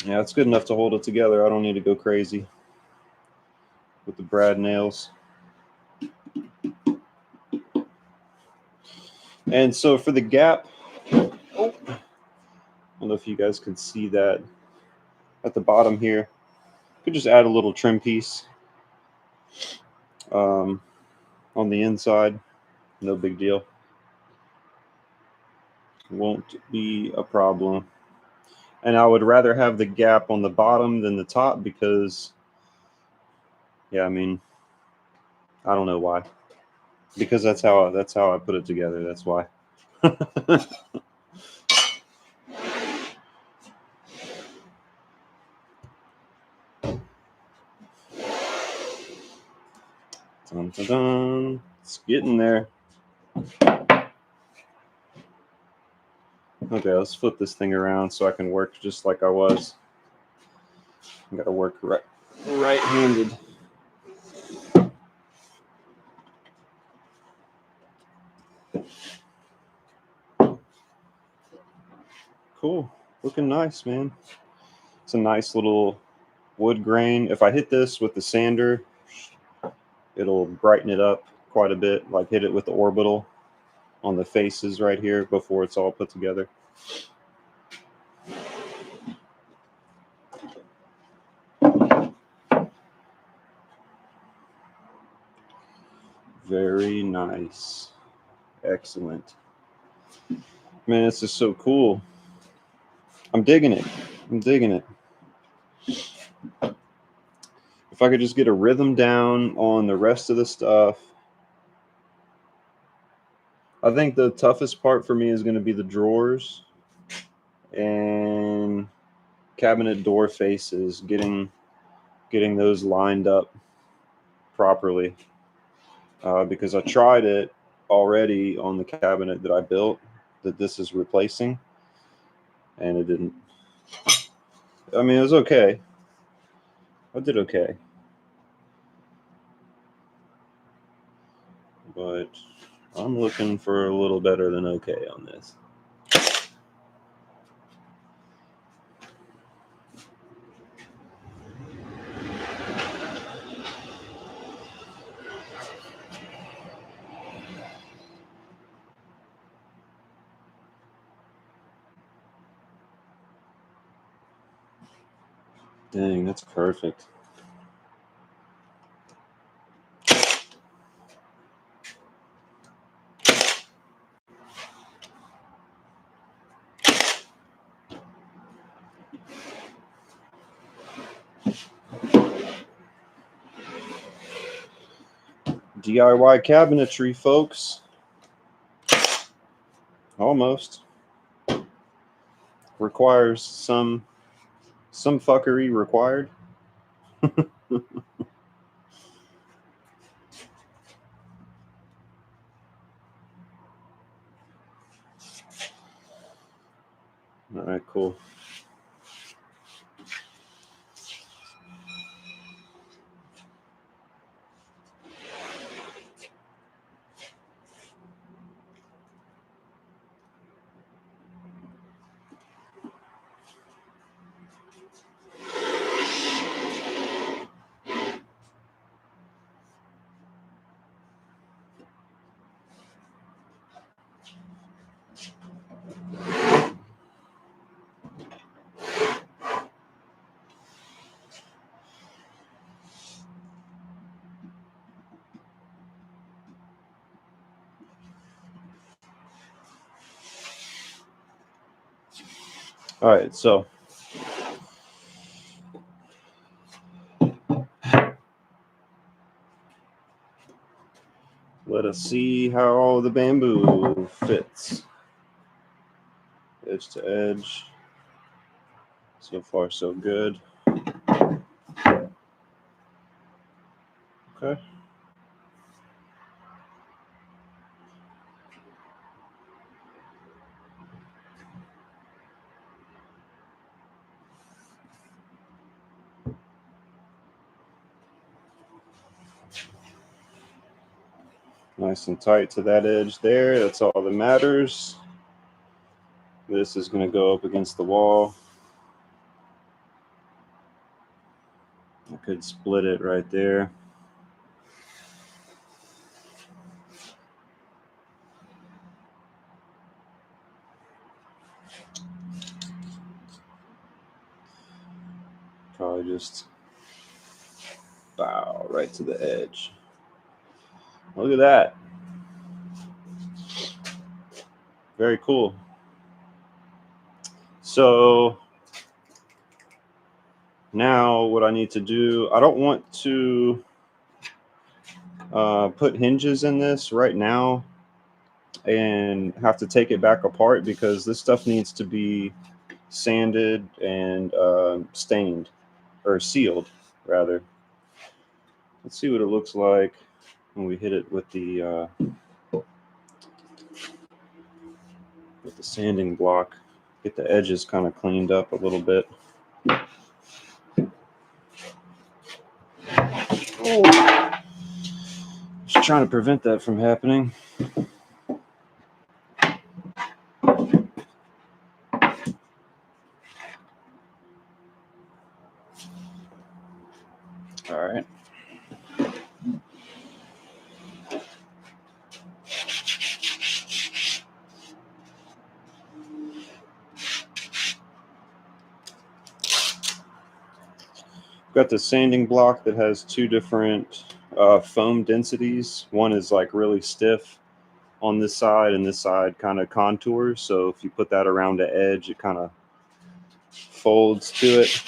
Yeah, it's good enough to hold it together. I don't need to go crazy with the brad nails. And so for the gap, I don't know if you guys can see that at the bottom here. Could just add a little trim piece on the inside. No big deal. Won't be a problem. And I would rather have the gap on the bottom than the top because, yeah, I mean, I don't know why. Because that's how I put it together. That's why. Dun, dun, dun. It's getting there. Okay, let's flip this thing around so I can work just like I was. I gotta work right-handed. Cool, looking nice, man. It's a nice little wood grain. If I hit this with the sander, it'll brighten it up quite a bit. Like hit it with the orbital on the faces right here before it's all put together. Very nice. Excellent. Man, this is so cool. I'm digging it. I'm digging it. If I could just get a rhythm down on the rest of the stuff. I think the toughest part for me is going to be the drawers and cabinet door faces, getting those lined up properly. Because I tried it already on the cabinet that I built that this is replacing, and it didn't. I mean, it was okay. I did okay. But I'm looking for a little better than okay on this. Dang, that's perfect. DIY cabinetry, folks. Almost. Requires some fuckery required. All right, cool. All right, so let us see how the bamboo fits. Edge to edge. So far, so good. Okay. Nice and tight to that edge there. That's all that matters. This is going to go up against the wall. I could split it right there. Probably just bow right to the edge. Look at that. Very cool. So now what I need to do, I don't want to put hinges in this right now and have to take it back apart because this stuff needs to be sanded and stained, or sealed rather. Let's see what it looks like when we hit it with the sanding block. Get the edges kind of cleaned up a little bit. Oh. Just trying to prevent that from happening. All right. Got the sanding block that has two different foam densities. One is like really stiff on this side, and this side kind of contours. So if you put that around the edge, it kind of folds to it.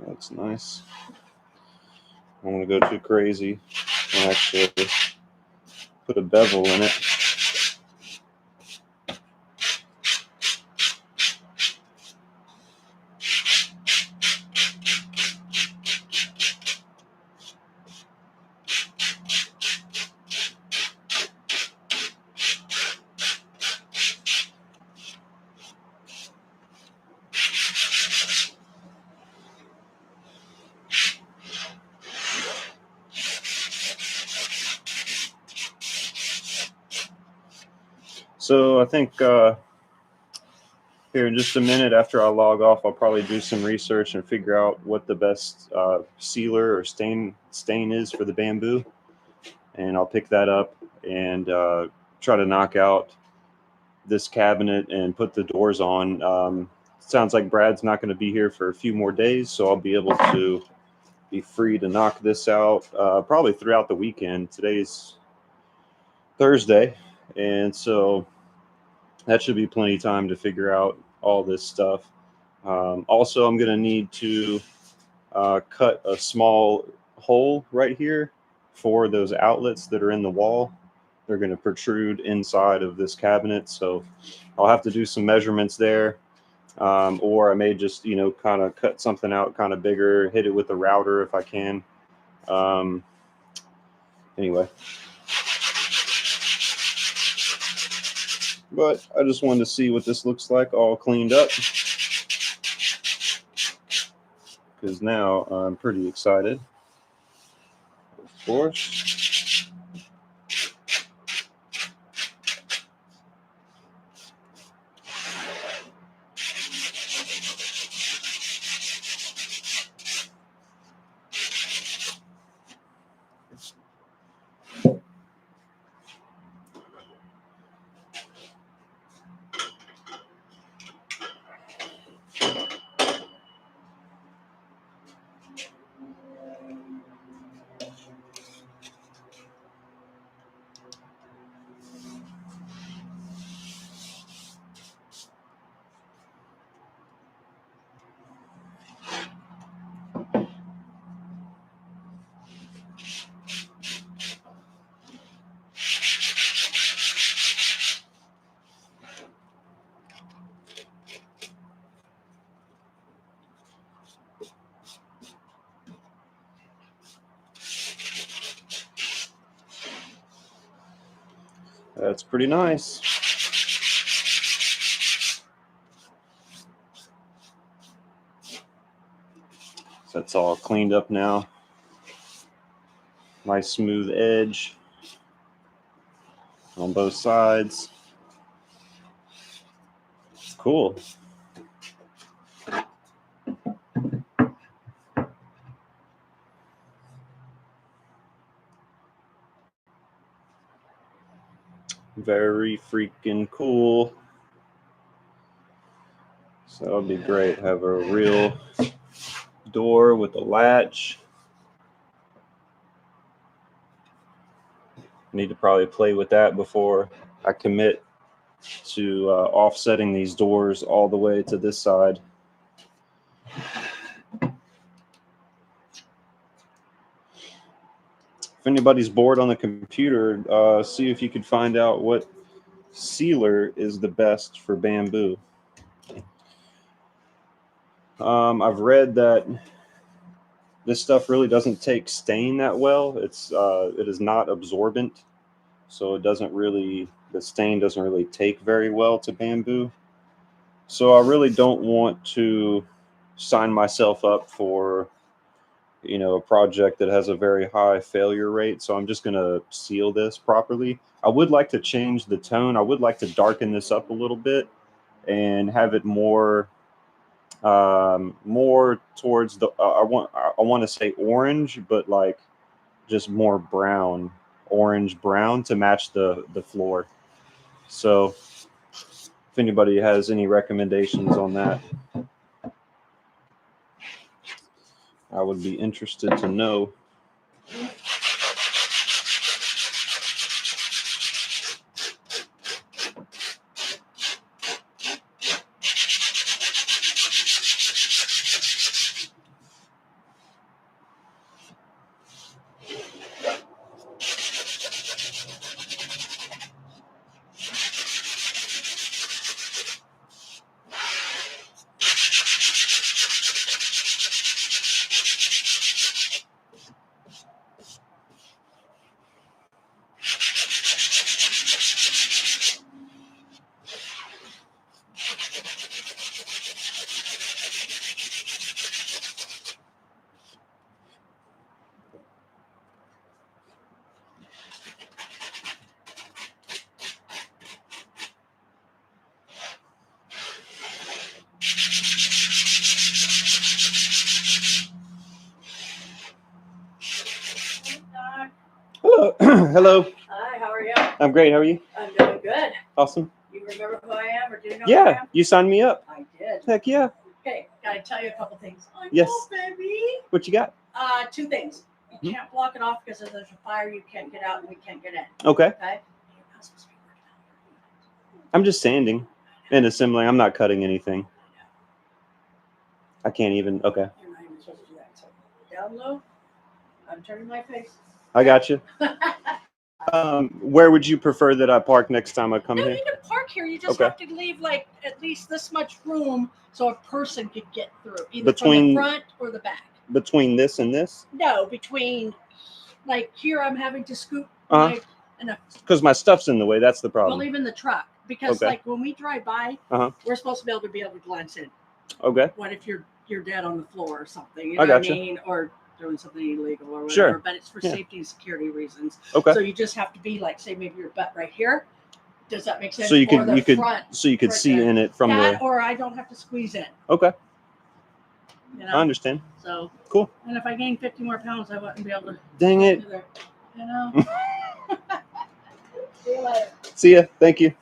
That's nice. I don't want to go too crazy and actually put a bevel in it. So I think here in just a minute after I log off, I'll probably do some research and figure out what the best sealer or stain is for the bamboo. And I'll pick that up and try to knock out this cabinet and put the doors on. Sounds like Brad's not going to be here for a few more days, so I'll be able to be free to knock this out probably throughout the weekend. Today's Thursday, and so that should be plenty of time to figure out all this stuff. Also, I'm going to need to cut a small hole right here for those outlets that are in the wall. They're going to protrude inside of this cabinet, so I'll have to do some measurements there. Or I may just, kind of cut something out kind of bigger, hit it with a router if I can. Anyway, but I just wanted to see what this looks like all cleaned up, because now I'm pretty excited, of course. That's pretty nice. So that's all cleaned up now. Nice smooth edge on both sides. Cool. Very freaking cool. So that'll be great. Have a real door with a latch. Need to probably play with that before I commit to offsetting these doors all the way to this side. If anybody's bored on the computer, see if you could find out what sealer is the best for bamboo. I've read that this stuff really doesn't take stain that well. It is not absorbent, so the stain doesn't really take very well to bamboo. So I really don't want to sign myself up for, a project that has a very high failure rate. So I'm just going to seal this properly. I would like to change the tone. I would like to darken this up a little bit and have it more towards the I want to say orange, but like just more brown, orange brown, to match the floor. So if anybody has any recommendations on that, I would be interested to know. Hello. Hello. Hi, how are you? I'm great. How are you? I'm doing good. Awesome. You remember who I am, or do you know Yeah, who I am? you signed me up. I did. Heck yeah. Okay, gotta tell you a couple things. I Yes. know, baby. What you got? Two things. You can't block it off because if there's a fire, you can't get out and we can't get in. Okay. Okay? You're not supposed to be working out. I'm just sanding and assembling. I'm not cutting anything. I can't even. Okay. You're not even supposed to do that. So down low, I'm turning my face. I got you. I Where would you prefer that I park next time I come No, here? you can park here. You just Okay. have to leave like at least this much room so a person could get through, either Between- from the front or the back. Between this and this? No, between like here, I'm having to scoop my Because my stuff's in the way. That's the problem. well, even the truck, because Okay. like when we drive by, we're supposed to be able to glance in. Okay. What if you're dead on the floor or something? You I know what I gotcha. mean? Or doing something illegal or whatever. Sure. But it's for Yeah. safety and security reasons. Okay. So you just have to be like, say, maybe your butt right here. Does that make sense? So you Or could the front right see there. in it from that, the. or I don't have to squeeze in. Okay. You know? I understand. So cool. And if I gained 50 more pounds, I wouldn't be able to. Dang it. Either. You know. See you later. See ya. Thank you.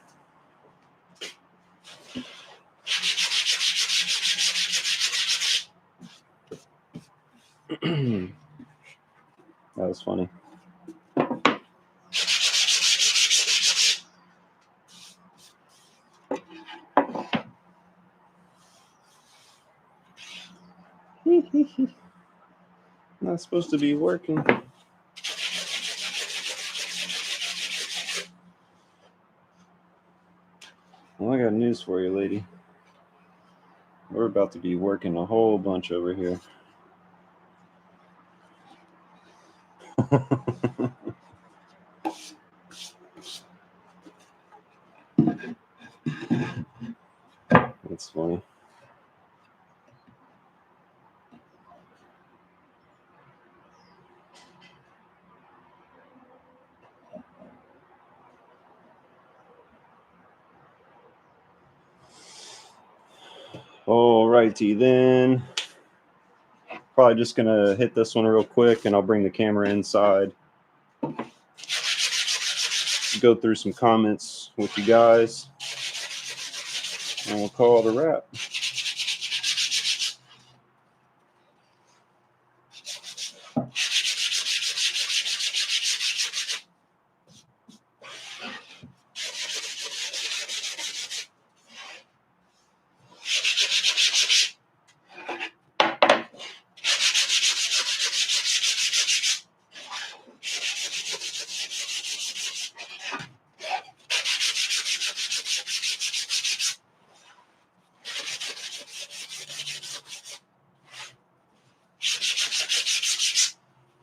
That was funny. Not supposed to be working. Well, I got news for you, lady. We're about to be working a whole bunch over here. That's funny. Alrighty then. Probably just gonna hit this one real quick and I'll bring the camera inside. Go through some comments with you guys. And we'll call it a wrap.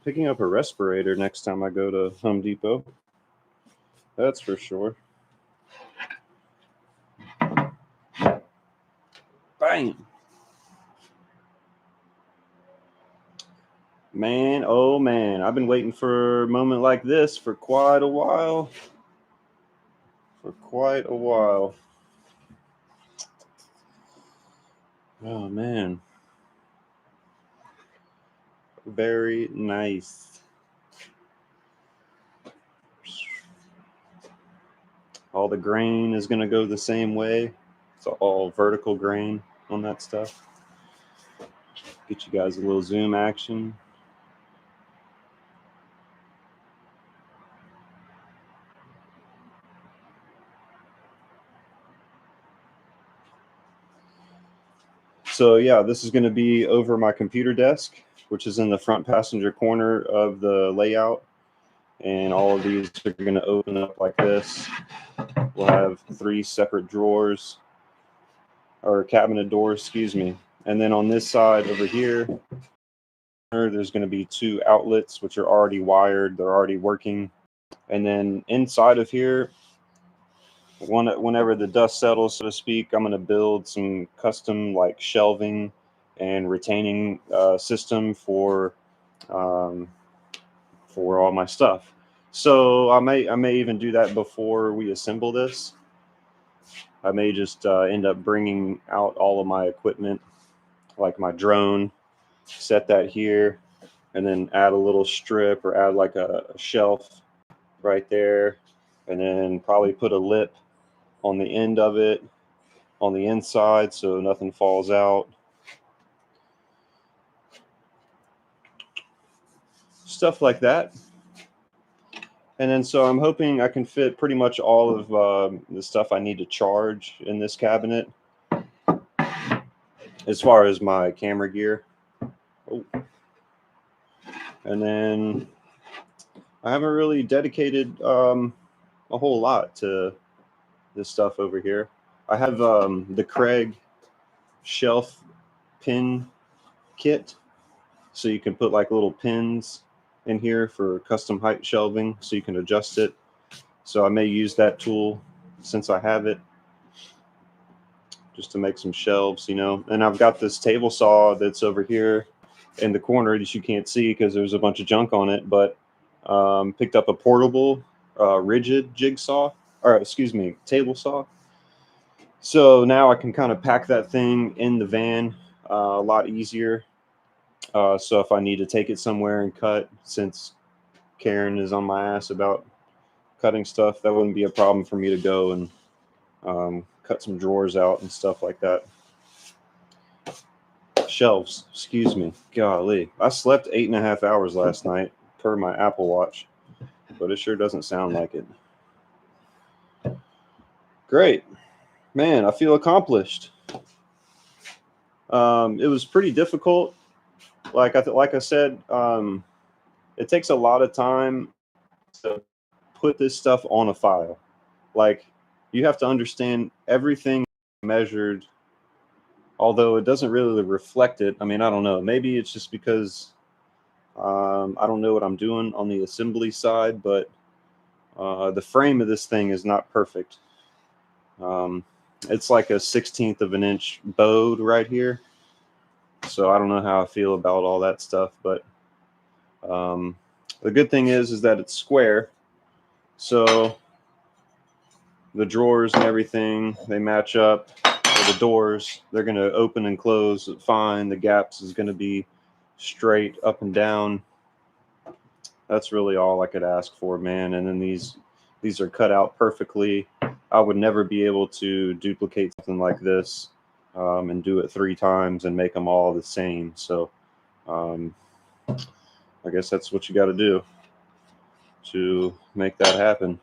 Picking up a respirator next time I go to Home Depot. That's for sure. Bang! Man, oh man, I've been waiting for a moment like this for quite a while. Oh man. Very nice. All the grain is going to go the same way. It's all vertical grain on that stuff. Get you guys a little zoom action. So yeah, this is going to be over my computer desk, which is in the front passenger corner of the layout. And all of these are going to open up like this. We'll have 3 separate drawers, or cabinet doors, excuse me. And then on this side over here, there's going to be 2 outlets, which are already wired. They're already working. And then inside of here, whenever the dust settles, so to speak, I'm going to build some custom like shelving and retaining system for all my stuff. So I may even do that before we assemble this. I may just end up bringing out all of my equipment, like my drone, set that here, and then add a little strip or add like a shelf right there, and then probably put a lip on the end of it on the inside so nothing falls out. Stuff like that. And then so I'm hoping I can fit pretty much all of the stuff I need to charge in this cabinet as far as my camera gear. Oh. And then I haven't really dedicated a whole lot to this stuff over here. I have the Craig shelf pin kit, so you can put like little pins in here for custom height shelving, so you can adjust it. So I may use that tool since I have it, just to make some shelves, you know. And I've got this table saw that's over here in the corner that you can't see because there's a bunch of junk on it, but picked up a portable rigid jigsaw, or excuse me, table saw. So now I can kind of pack that thing in the van a lot easier. So if I need to take it somewhere and cut, since Karen is on my ass about cutting stuff, that wouldn't be a problem for me to go and cut some drawers out and stuff like that. Shelves, excuse me. Golly, I slept 8.5 hours last night per my Apple Watch, but it sure doesn't sound like it. Great, man. I feel accomplished. It was pretty difficult. Like I said, it takes a lot of time to put this stuff on a file. Like, you have to understand everything measured, although it doesn't really reflect it. I mean, I don't know. Maybe it's just because I don't know what I'm doing on the assembly side, but the frame of this thing is not perfect. Um, it's like a 16th of an inch bowed right here. So I don't know how I feel about all that stuff, but the good thing is that it's square. So the drawers and everything, they match up. The doors, they're going to open and close fine. The gaps is going to be straight up and down. That's really all I could ask for, man. And then these are cut out perfectly. I would never be able to duplicate something like this and do it 3 times and make them all the same. So I guess that's what you got to do to make that happen.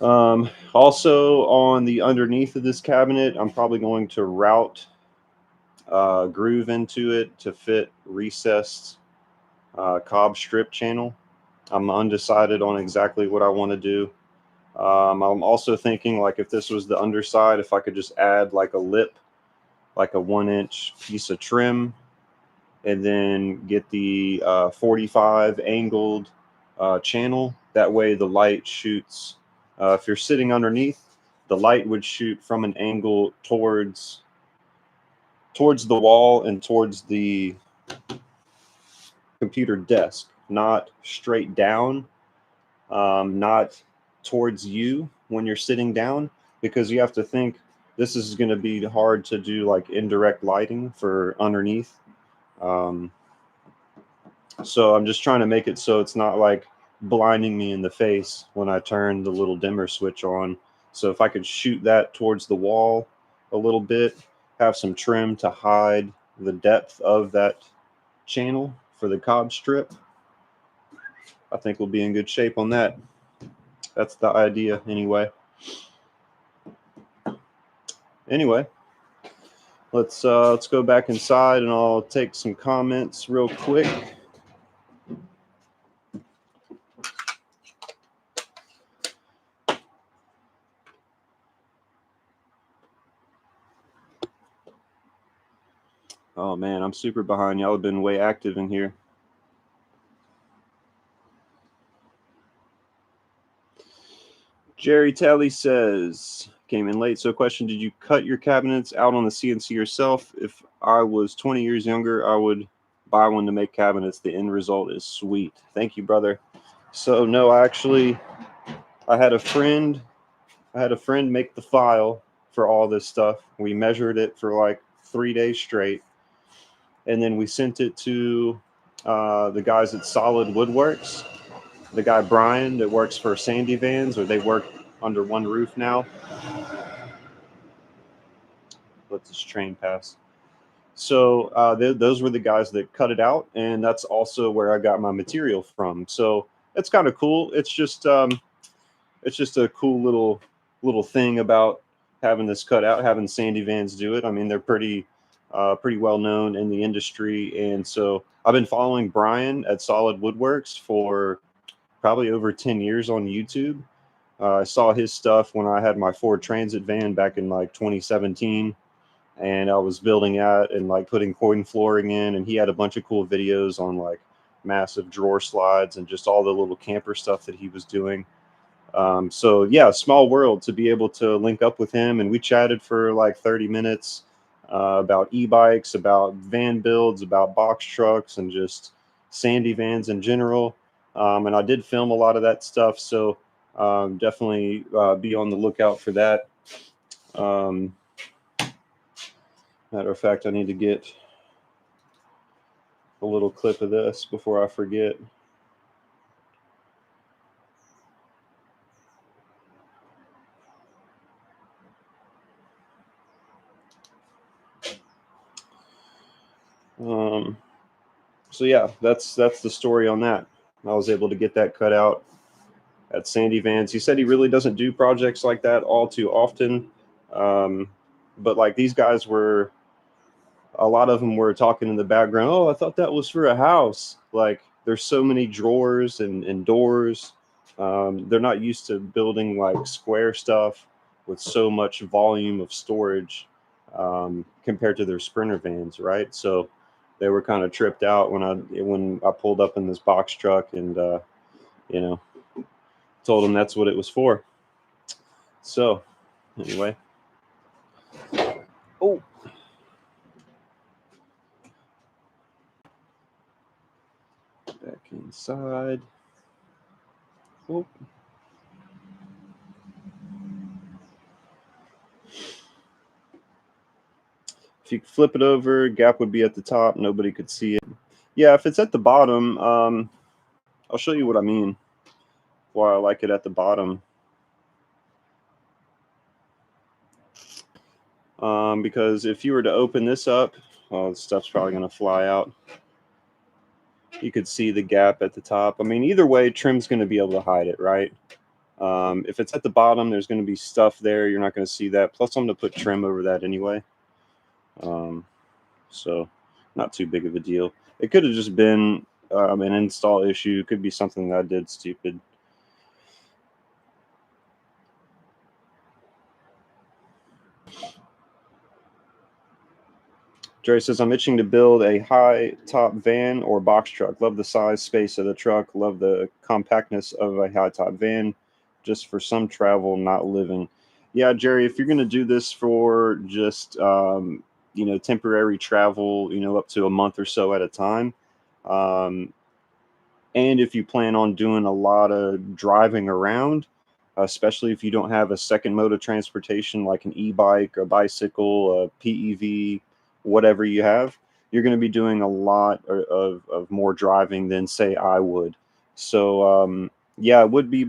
Also, on the underneath of this cabinet, I'm probably going to route groove into it to fit recessed cob strip channel. I'm undecided on exactly what I want to do. I'm also thinking, like, if this was the underside, if I could just add like a lip, like a 1-inch piece of trim, and then get the 45 angled channel. That way the light shoots. If you're sitting underneath, the light would shoot from an angle towards the wall and towards the computer desk, not straight down, not towards you when you're sitting down, because you have to think this is going to be hard to do like indirect lighting for underneath. So I'm just trying to make it so it's not like blinding me in the face when I turn the little dimmer switch on. So if I could shoot that towards the wall a little bit, have some trim to hide the depth of that channel for the cob strip, I think we'll be in good shape on that. That's the idea anyway. Anyway, let's go back inside and I'll take some comments real quick. Oh man, I'm super behind. Y'all have been way active in here. Jerry Talley says, came in late. So question, did you cut your cabinets out on the CNC yourself? If I was 20 years younger, I would buy one to make cabinets. The end result is sweet. Thank you, brother. So no, I had a friend make the file for all this stuff. We measured it for like 3 days straight. And then we sent it to the guys at Solid Woodworks. The guy Brian that works for Sandy Vans, or they work under one roof now. Let this train pass. So those were the guys that cut it out, and that's also where I got my material from. So it's kind of cool. It's just a cool little thing about having this cut out, having Sandy Vans do it. I mean, they're pretty well known in the industry, and so I've been following Brian at Solid Woodworks for probably over 10 years on YouTube. I saw his stuff when I had my Ford Transit van back in like 2017, and I was building out and like putting coin flooring in, and he had a bunch of cool videos on like massive drawer slides and just all the little camper stuff that he was doing. So yeah, small world to be able to link up with him, and we chatted for like 30 minutes about e-bikes, about van builds, about box trucks, and just sandy vans in general. And I did film a lot of that stuff, so definitely be on the lookout for that. Um, Matter of fact, I need to get a little clip of this before I forget. So yeah, that's the story on that. I was able to get that cut out at Sandy Vans. He said he really doesn't do projects like that all too often, but like these guys were, a lot of them were talking in the background. Oh, I thought that was for a house. Like there's so many drawers and doors. They're not used to building like square stuff with so much volume of storage compared to their Sprinter vans, right? So they were kind of tripped out when I pulled up in this box truck and you know told them that's what it was for. So anyway, oh, back inside. Oh. If you flip it over, gap would be at the top. Nobody could see it. Yeah, if it's at the bottom, I'll show you what I mean. Why I like it at the bottom. Because if you were to open this up, the stuff's probably going to fly out. You could see the gap at the top. I mean, either way, trim's going to be able to hide it, right? If it's at the bottom, there's going to be stuff there. You're not going to see that. Plus, I'm going to put trim over that anyway. So not too big of a deal. It could have just been an install issue. It could be something that I did stupid. Jerry says, I'm itching to build a high top van or box truck. Love the size, space of the truck. Love the compactness of a high top van. Just for some travel, not living. Yeah, Jerry, if you're going to do this for just, temporary travel, up to a month or so at a time, and if you plan on doing a lot of driving around, especially if you don't have a second mode of transportation like an e-bike, a bicycle, a PEV, whatever you have, you're going to be doing a lot of more driving than say I would. So yeah, it would be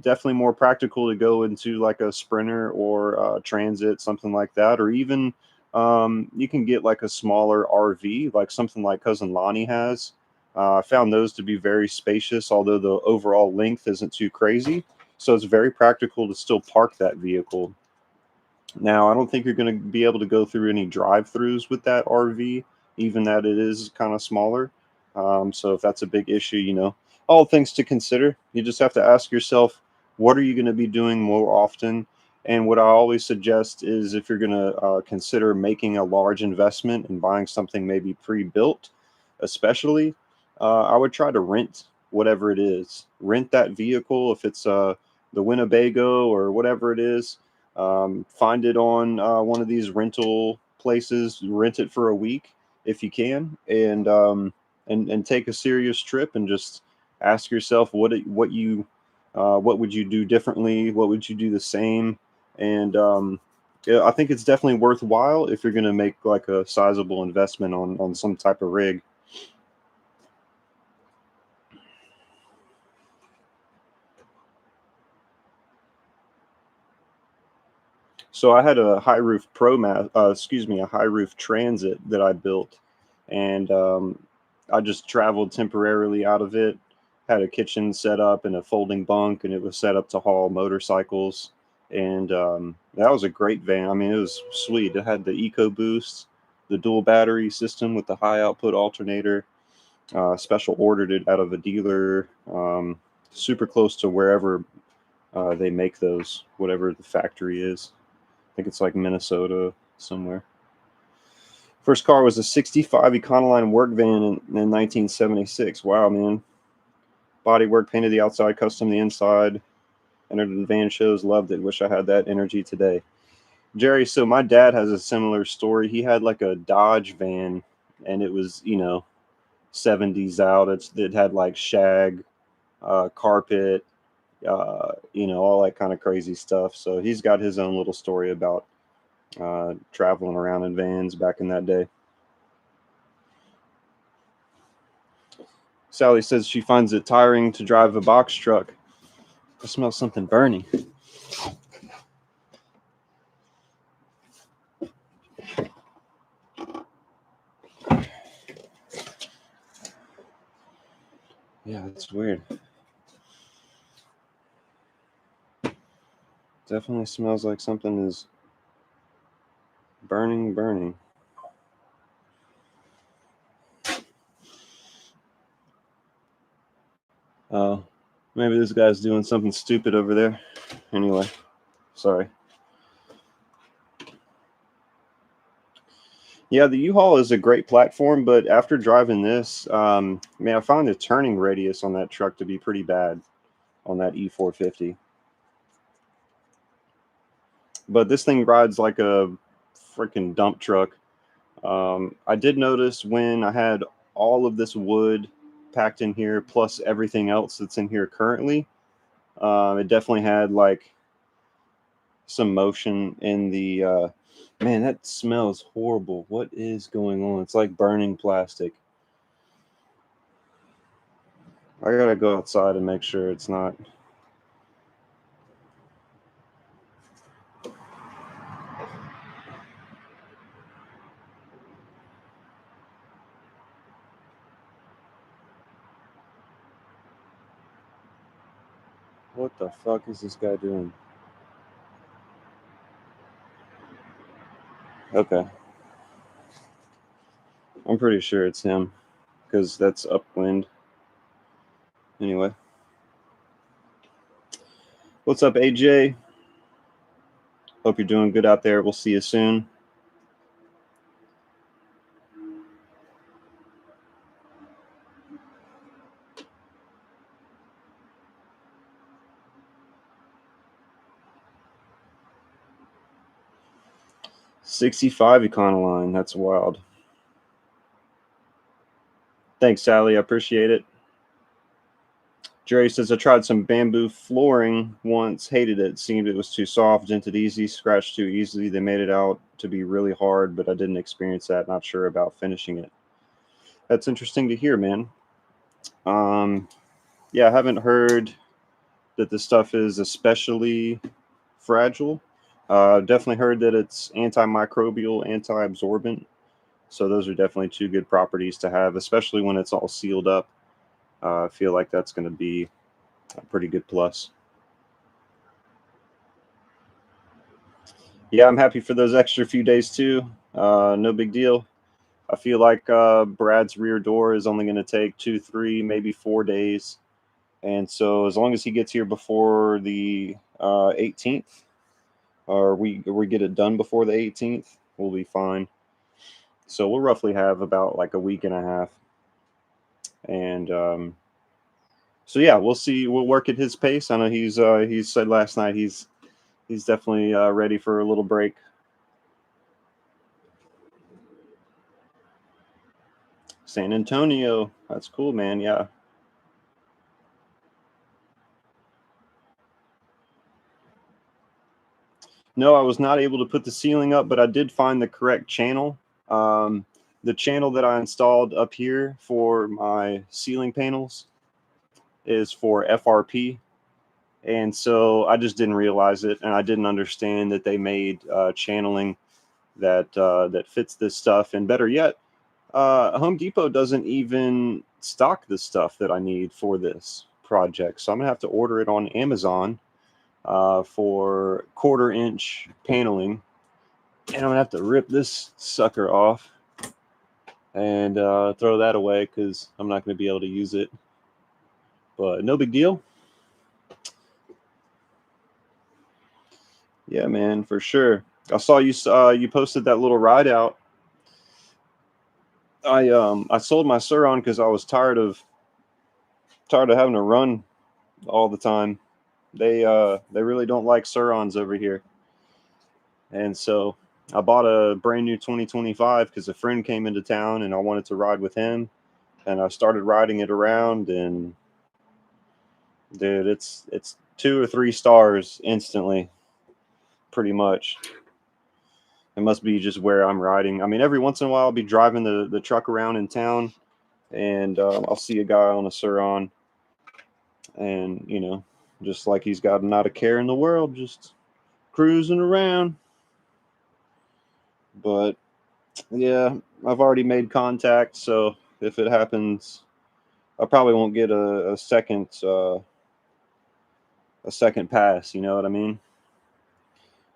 definitely more practical to go into like a Sprinter or Transit, something like that, or even you can get like a smaller RV, like something like Cousin Lonnie has. I found those to be very spacious, although the overall length isn't too crazy. So it's very practical to still park that vehicle. Now, I don't think you're going to be able to go through any drive-throughs with that RV, even that it is kind of smaller. So if that's a big issue, all things to consider. You just have to ask yourself, what are you going to be doing more often? And what I always suggest is if you're going to consider making a large investment and buying something maybe pre-built, especially, I would try to rent whatever it is. Rent that vehicle if it's the Winnebago or whatever it is. Find it on one of these rental places. Rent it for a week if you can, and take a serious trip and just ask yourself what would you do differently? What would you do the same? And yeah, I think it's definitely worthwhile if you're going to make like a sizable investment on some type of rig. So I had a high roof a high roof Transit that I built, and I just traveled temporarily out of it. Had a kitchen set up and a folding bunk, and it was set up to haul motorcycles. And that was a great van. I mean, it was sweet. It had the EcoBoost, the dual battery system with the high output alternator. Special ordered it out of a dealer super close to wherever they make those, whatever the factory is. I think it's like Minnesota somewhere. First car was a 65 Econoline work van in 1976. Wow, man. Body work, painted the outside, custom the inside. Entered the van shows, loved it. Wish I had that energy today. Jerry, so my dad has a similar story. He had like a Dodge van, and it was, 70s out. It had like shag, carpet, all that kind of crazy stuff. So he's got his own little story about traveling around in vans back in that day. Sally says she finds it tiring to drive a box truck. I smell something burning. Yeah, that's weird. Definitely smells like something is burning. Oh, maybe this guy's doing something stupid over there. Anyway, sorry. Yeah, the U-Haul is a great platform, but after driving this, man, I found the turning radius on that truck to be pretty bad on that E450. But this thing rides like a freaking dump truck. I did notice when I had all of this wood packed in here, plus everything else that's in here currently, it definitely had like some motion in the man, that smells horrible. What is going on? It's like burning plastic. I gotta go outside and make sure it's not. What the fuck is this guy doing? Okay. I'm pretty sure it's him because that's upwind. Anyway. What's up, AJ? Hope you're doing good out there. We'll see you soon. '65 Econoline. That's wild. Thanks, Sally. I appreciate it. Jerry says, I tried some bamboo flooring once, hated it. Seemed it was too soft, dented easy, scratched too easily. They made it out to be really hard, but I didn't experience that. Not sure about finishing it. That's interesting to hear, man. Yeah, I haven't heard that this stuff is especially fragile. Definitely heard that it's antimicrobial, anti-absorbent. So those are definitely two good properties to have, especially when it's all sealed up. I feel like that's going to be a pretty good plus. Yeah, I'm happy for those extra few days too. No big deal. I feel like Brad's rear door is only going to take 2, 3, maybe 4 days. And so as long as he gets here before the 18th, or we get it done before the 18th, we'll be fine. So we'll roughly have about like a week and a half. And so yeah, we'll see. We'll work at his pace. I know he said last night he's definitely ready for a little break. San Antonio, that's cool, man. Yeah. No, I was not able to put the ceiling up, but I did find the correct channel. The channel that I installed up here for my ceiling panels is for FRP. And so I just didn't realize it, and I didn't understand that they made channeling that fits this stuff. And better yet, Home Depot doesn't even stock the stuff that I need for this project. So I'm gonna have to order it on Amazon for 1/4-inch paneling, and I'm gonna have to rip this sucker off. and throw that away because I'm not going to be able to use it. But no big deal. Yeah, man, for sure. I saw you posted that little ride out. I sold my Suron because I was tired of having to run all the time. They really don't like Surons over here, and so I bought a brand new 2025 because a friend came into town and I wanted to ride with him, and I started riding it around, and dude, it's 2 or 3 stars instantly, pretty much. It must be just where I'm riding. I mean, every once in a while I'll be driving the truck around in town, and I'll see a guy on a Suron, and just like he's got not a care in the world, just cruising around. But yeah, I've already made contact, so if it happens, I probably won't get a second pass. You know what I mean?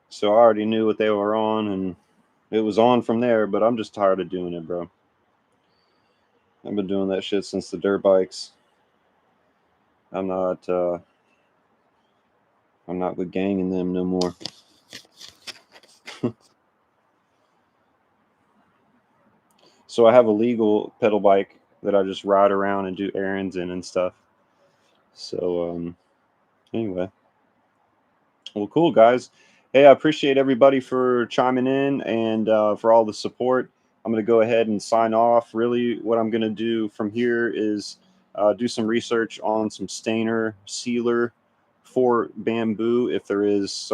So I already knew what they were on, and it was on from there. But I'm just tired of doing it, bro. I've been doing that shit since the dirt bikes. I'm not with gang in them no more. So I have a legal pedal bike that I just ride around and do errands in and stuff. So anyway, well, cool guys. Hey, I appreciate everybody for chiming in and for all the support. I'm going to go ahead and sign off. Really, what I'm going to do from here is do some research on some stainer sealer for bamboo, if there is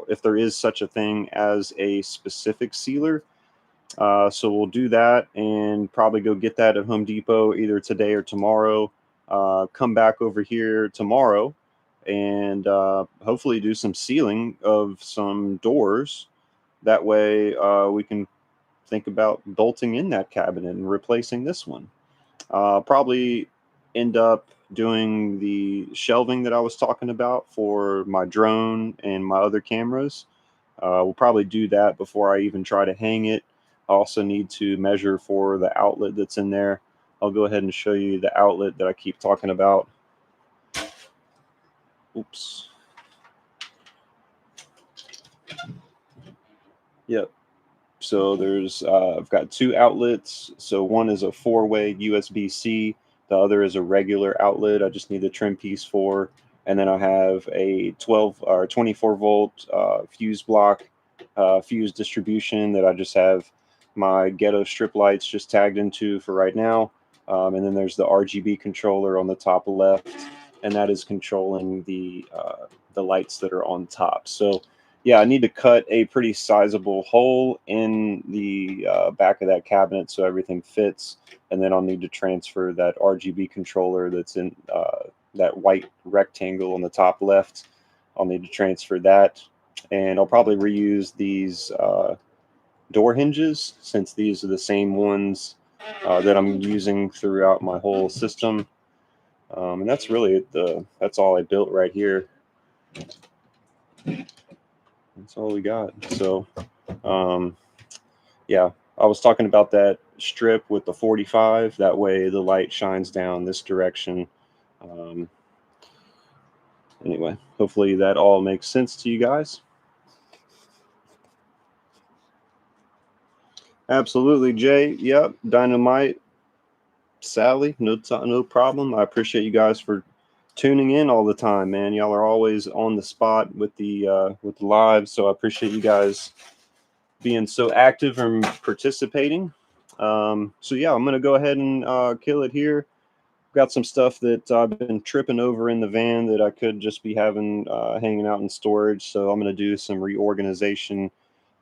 if there is such a thing as a specific sealer. So we'll do that and probably go get that at Home Depot either today or tomorrow. Come back over here tomorrow and hopefully do some sealing of some doors. That way we can think about bolting in that cabinet and replacing this one. Probably end up doing the shelving that I was talking about for my drone and my other cameras. We'll probably do that before I even try to hang it. I also need to measure for the outlet that's in there. I'll go ahead and show you the outlet that I keep talking about. Oops. Yep. So there's I've got 2 outlets. So one is a 4-way USB-C. The other is a regular outlet. I just need the trim piece for. And then I have a 12 or 24 volt fuse block, fuse distribution that I just have my ghetto strip lights just tagged into for right now. And then there's the RGB controller on the top left, and that is controlling the lights that are on top. So yeah, I need to cut a pretty sizable hole in the back of that cabinet so everything fits, and then I'll need to transfer that RGB controller that's in that white rectangle on the top left. I'll need to transfer that, and I'll probably reuse these door hinges since these are the same ones that I'm using throughout my whole system. And that's really that's all I built right here. That's all we got. So, yeah, I was talking about that strip with the 45. That way the light shines down this direction. Anyway, hopefully that all makes sense to you guys. Absolutely, Jay. Yep, Dynamite. Sally, no problem. I appreciate you guys for tuning in all the time, man. Y'all are always on the spot with the live, so I appreciate you guys being so active and participating. So yeah, I'm gonna go ahead and kill it here. Got some stuff that I've been tripping over in the van that I could just be having hanging out in storage. So I'm gonna do some reorganization,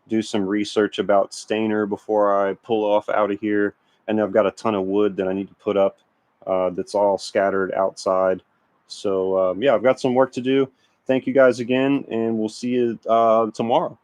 do some research about stainer before I pull off out of here. And I've got a ton of wood that I need to put up that's all scattered outside. So yeah, I've got some work to do. Thank you guys again, and we'll see you tomorrow.